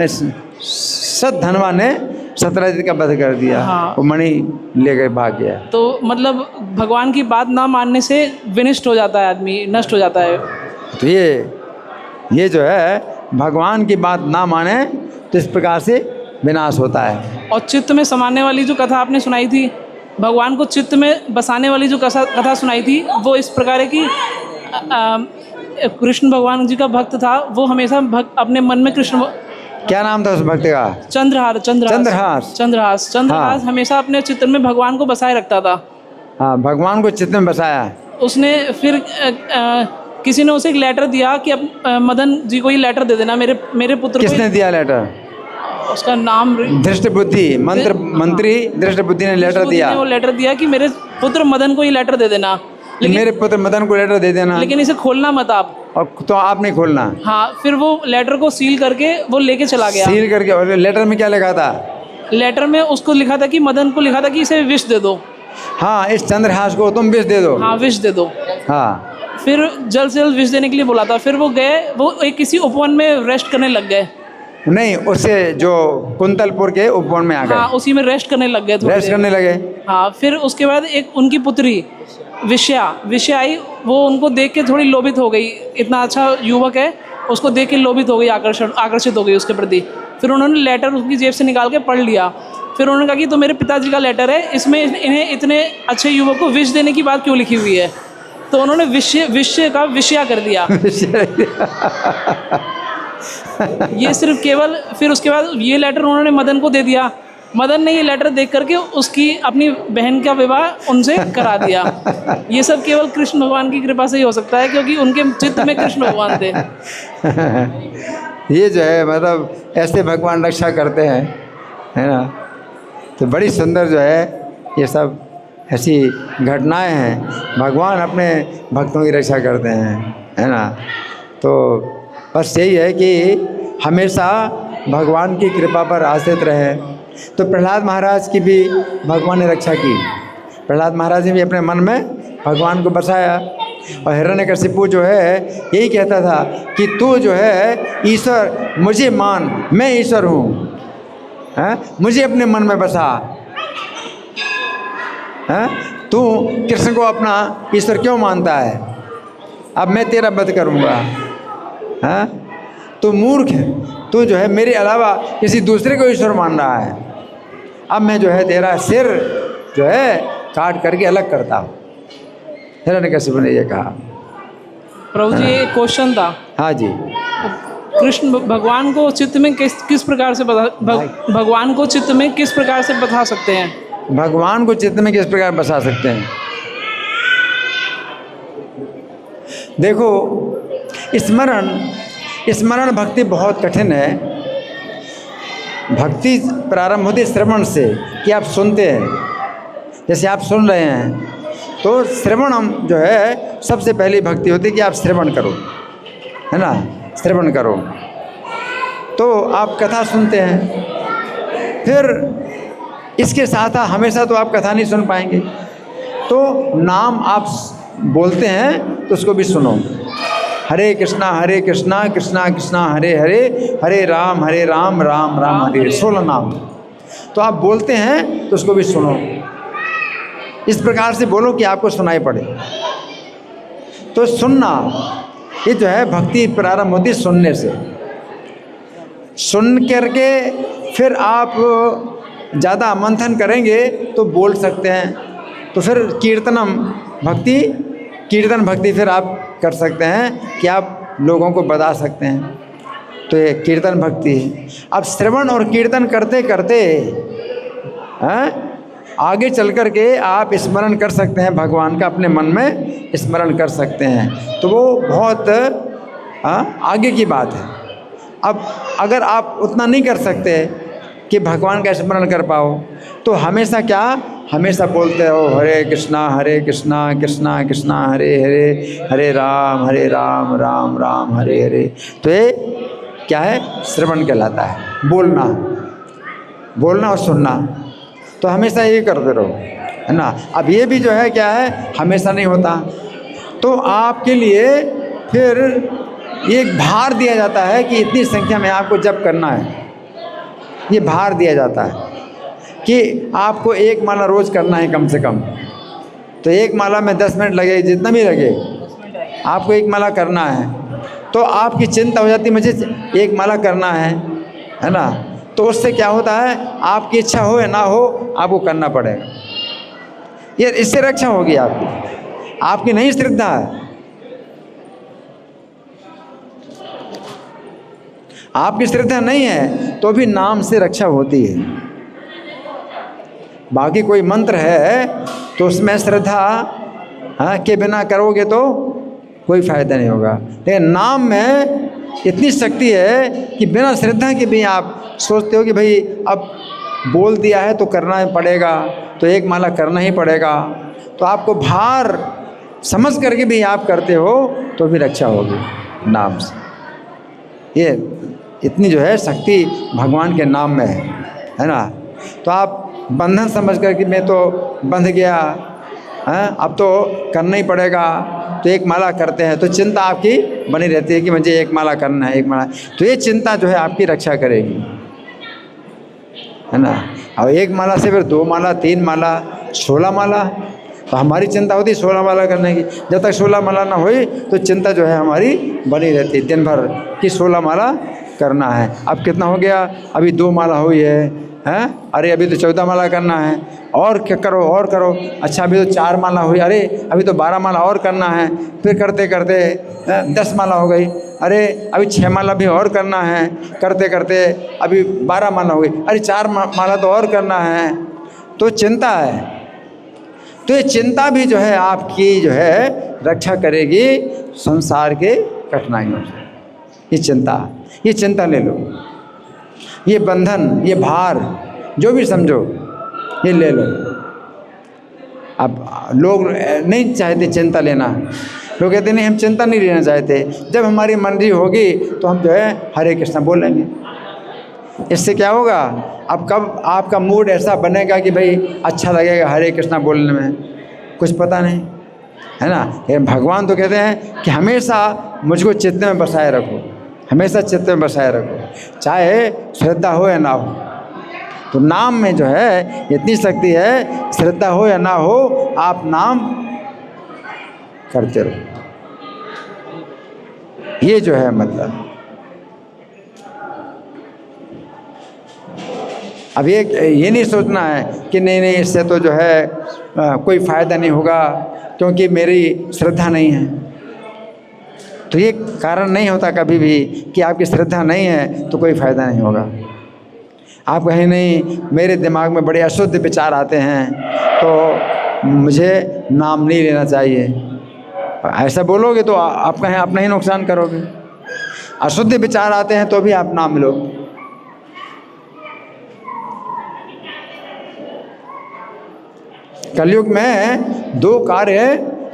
ने सत्यजित का वध कर दिया। हाँ। वो मणि लेकर भाग गया। तो मतलब भगवान की बात ना मानने से विनष्ट हो जाता है आदमी, नष्ट हो जाता है। तो ये जो है भगवान की बात ना माने तो इस प्रकार से विनाश होता है। और चित्त में समाने वाली जो कथा आपने सुनाई थी, भगवान को चित्त में बसाने वाली जो कथा सुनाई थी, वो इस प्रकार है कि कृष्ण भगवान जी का भक्त था, वो हमेशा अपने मन में कृष्ण, क्या नाम था उस भक्त का? चंद्रहास। हाँ। हमेशा अपने चित्त में भगवान को बसाए रखता था। हाँ, भगवान को चित्त में बसाया। उसने फिर किसी ने उसे एक लेटर दिया कि अब मदन जी को ये लेटर दे देना, मेरे पुत्र को। किसने दिया लेटर? उसका नाम धृष्टबुद्धि, मंत्री धृष्टबुद्धि ने लेटर दिया। वो लेटर दिया कि मेरे पुत्र मदन को ये लेटर दे देना, लेकिन मेरे पुत्र मदन को लेटर दे देना, लेकिन इसे खोलना मत आप। और तो आप नहीं खोलना। हाँ, फिर वो लेटर को सील करके वो लेके चला गया। सील करके। और लेटर में क्या लिखा था? लेटर में उसको लिखा था कि मदन को लिखा था कि इसे विष दे दो। हाँ, इस चंद्रहास को तुम विष दे दो। हाँ, विष दे दो। हाँ, फिर जल्द से जल्द विष देने के लिए बोला था। फिर वो गए, वो एक किसी उपवन में रेस्ट करने लग गए। नहीं, उससे जो कुंतलपुर के उपवन में आ गए। हाँ, उसी में रेस्ट करने लग गए, रेस्ट करने लगे। हाँ, फिर उसके बाद एक उनकी पुत्री विषया आई। वो उनको देख के थोड़ी लोभित हो गई, इतना अच्छा युवक है, उसको देख के लोभित हो गई, आकर्षित हो गई उसके प्रति। फिर उन्होंने लेटर उसकी जेब से निकाल के पढ़ लिया। फिर उन्होंने कहा कि तो मेरे पिताजी का लेटर है, इसमें इन्हें इतने अच्छे युवक को विष देने की बात क्यों लिखी हुई है? तो उन्होंने विषय का विषया कर दिया। ये सिर्फ केवल, फिर उसके बाद ये लेटर उन्होंने मदन को दे दिया। मदन ने ये लेटर देख करके उसकी अपनी बहन का विवाह उनसे करा दिया। ये सब केवल कृष्ण भगवान की कृपा से ही हो सकता है, क्योंकि उनके चित्त में कृष्ण भगवान थे। ये जो है मतलब ऐसे भगवान रक्षा करते हैं, है ना। तो बड़ी सुंदर जो है ये सब ऐसी घटनाएं हैं। भगवान अपने भक्तों की रक्षा करते हैं, है ना। तो बस यही है कि हमेशा भगवान की कृपा पर आश्रित रहे। तो प्रहलाद महाराज की भी भगवान ने रक्षा की। प्रहलाद महाराज ने भी अपने मन में भगवान को बसाया। और हिरण्यकशिपु जो है यही कहता था कि तू जो है ईश्वर, मुझे मान, मैं ईश्वर हूँ, मुझे अपने मन में बसा। तू कृष्ण को अपना ईश्वर क्यों मानता है? अब मैं तेरा वध करूँगा। तू मूर्ख है, तू जो है मेरे अलावा किसी दूसरे को ईश्वर मान रहा है। अब मैं जो है तेरा सिर जो है काट करके अलग करता हूँ। हिरण्यकशिपु ने ये कहा। प्रभु जी एक क्वेश्चन था। हाँ जी। कृष्ण भगवान को चित्त में किस प्रकार से भगवान को चित्त में किस प्रकार से बता सकते हैं? भगवान को चित्त में किस प्रकार बसा सकते हैं? देखो, स्मरण भक्ति बहुत कठिन है। भक्ति प्रारंभ होती श्रवण से, कि आप सुनते हैं। जैसे आप सुन रहे हैं तो श्रवण जो है सबसे पहली भक्ति होती है कि आप श्रवण करो, है ना, श्रवण करो। तो आप कथा सुनते हैं, फिर इसके साथ हमेशा तो आप कथा नहीं सुन पाएंगे, तो नाम आप बोलते हैं तो उसको भी सुनो। हरे कृष्णा कृष्णा कृष्णा हरे हरे, हरे राम राम राम हरे। 16 नाम तो आप बोलते हैं तो उसको भी सुनो। इस प्रकार से बोलो कि आपको सुनाई पड़े। तो सुनना, ये जो है भक्ति प्रारंभ होती सुनने से। सुन करके फिर आप ज़्यादा मंथन करेंगे तो बोल सकते हैं। तो फिर कीर्तन भक्ति फिर आप कर सकते हैं कि आप लोगों को बता सकते हैं। तो ये कीर्तन भक्ति है। अब श्रवण और कीर्तन करते करते आगे चल कर के आप स्मरण कर सकते हैं भगवान का, अपने मन में स्मरण कर सकते हैं। तो वो बहुत आगे की बात है। अब अगर आप उतना नहीं कर सकते कि भगवान का स्मरण कर पाओ, तो हमेशा बोलते हो हरे कृष्णा कृष्णा कृष्णा हरे हरे, हरे राम राम राम हरे हरे। तो ये क्या है? श्रवण कहलाता है, बोलना और सुनना। तो हमेशा ये करते रहो, है ना। अब ये भी जो है क्या है, हमेशा नहीं होता। तो आपके लिए फिर एक भार दिया जाता है कि इतनी संख्या में आपको जप करना है। ये भार दिया जाता है कि आपको 1 माला रोज़ करना है कम से कम। तो 1 माला में 10 मिनट लगे, जितना भी लगे आपको 1 माला करना है। तो आपकी चिंता हो जाती है मुझे 1 माला करना है ना। तो उससे क्या होता है, आपकी इच्छा हो या ना हो आपको करना पड़ेगा। ये इससे रक्षा होगी आपकी नहीं श्रद्धा है। आपकी श्रद्धा नहीं है तो भी नाम से रक्षा होती है। बाकी कोई मंत्र है तो उसमें श्रद्धा के बिना करोगे तो कोई फायदा नहीं होगा। लेकिन नाम में इतनी शक्ति है कि बिना श्रद्धा के भी आप सोचते हो कि भाई अब बोल दिया है तो करना ही पड़ेगा, तो 1 माला करना ही पड़ेगा। तो आपको भार समझ करके भी आप करते हो तो भी रक्षा होगी नाम से। ये इतनी जो है शक्ति भगवान के नाम में है ना। तो आप बंधन समझ कर कि मैं तो बंध गया, अब तो करना ही पड़ेगा, तो 1 माला करते हैं तो चिंता आपकी बनी रहती है कि मुझे 1 माला करना है, 1 माला। तो ये चिंता जो है आपकी रक्षा करेगी, है ना। और 1 माला से फिर 2 माला, 3 माला, 16 माला। तो हमारी चिंता होती है 16 माला करने की। जब तक 16 माला ना हुई तो चिंता जो है हमारी बनी रहती है दिन भर कि 16 माला करना है। अब कितना हो गया? अभी 2 माला हुई है, अरे अभी तो 14 माला करना है, और क्या करो और करो। अच्छा अभी तो 4 माला हुई, अरे अभी तो 12 माला और करना है। फिर करते करते 10 माला हो गई, अरे अभी 6 माला भी और करना है। करते करते अभी 12 माला हो गई, अरे 4 माला तो और करना है। तो चिंता है। तो ये चिंता भी जो है आपकी जो है रक्षा करेगी संसार के कठिनाइयों से। ये चिंता ले लो, ये बंधन, ये भार जो भी समझो ये ले लो। अब लोग नहीं चाहते चिंता लेना। लोग कहते नहीं हम चिंता नहीं लेना चाहते। जब हमारी मर्जी होगी तो हम जो है हरे कृष्णा बोलेंगे, इससे क्या होगा, अब कब आपका मूड ऐसा बनेगा कि भाई अच्छा लगेगा हरे कृष्णा बोलने में, कुछ पता नहीं, है ना। लेकिन भगवान तो कहते हैं कि हमेशा मुझको चित्त में बसाए रखो, हमेशा चित्त में बसाए रखो, चाहे श्रद्धा हो या ना हो। तो नाम में जो है इतनी शक्ति है, श्रद्धा हो या ना हो आप नाम करते रहो, ये जो है मतलब। अब ये नहीं सोचना है कि नहीं नहीं इससे तो जो है कोई फ़ायदा नहीं होगा क्योंकि मेरी श्रद्धा नहीं है। तो ये कारण नहीं होता कभी भी कि आपकी श्रद्धा नहीं है तो कोई फ़ायदा नहीं होगा। आप कहें नहीं मेरे दिमाग में बड़े अशुद्ध विचार आते हैं तो मुझे नाम नहीं लेना चाहिए, ऐसा बोलोगे तो आप कहें अपना ही नुकसान करोगे। अशुद्ध विचार आते हैं तो भी आप नाम लो। कलयुग में 2 कार्य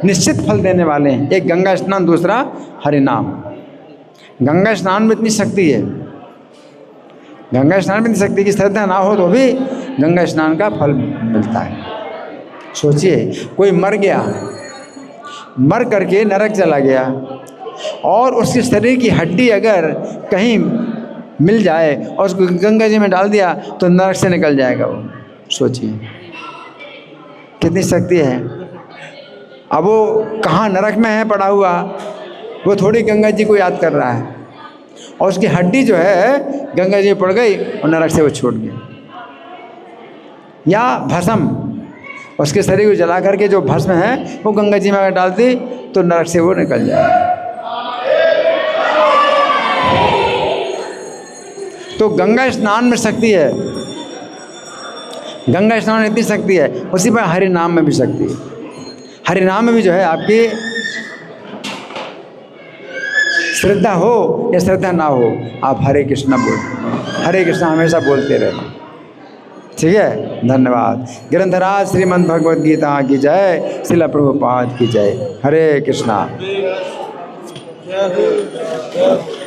निश्चित फल देने वाले हैं, एक गंगा स्नान, दूसरा हरि नाम। गंगा स्नान में इतनी शक्ति है, गंगा स्नान में इतनी शक्ति की श्रद्धा ना हो तो भी गंगा स्नान का फल मिलता है। सोचिए कोई मर गया, मर करके नरक चला गया और उसके शरीर की हड्डी अगर कहीं मिल जाए और उसको गंगा जी में डाल दिया तो नरक से निकल जाएगा वो। सोचिए कितनी शक्ति है। अब वो कहाँ नरक में है पड़ा हुआ, वो थोड़ी गंगा जी को याद कर रहा है और उसकी हड्डी जो है गंगा जी में पड़ गई और नरक से वो छूट गया। या भस्म, उसके शरीर को जला करके जो भस्म है वो गंगा जी में अगर डाल दी तो नरक से वो निकल जाएगा। तो गंगा स्नान में शक्ति है, गंगा स्नान में इतनी शक्ति है, उसी पर हरि नाम में भी शक्ति है। हरि नाम में भी जो है आपकी श्रद्धा हो या श्रद्धा ना हो आप हरे कृष्णा बोल, हरे कृष्णा हमेशा बोलते रहना। ठीक है, धन्यवाद। ग्रंथराज श्रीमद् भगवद गीता की जय, श्रील प्रभुपाद की जय। हरे कृष्णा।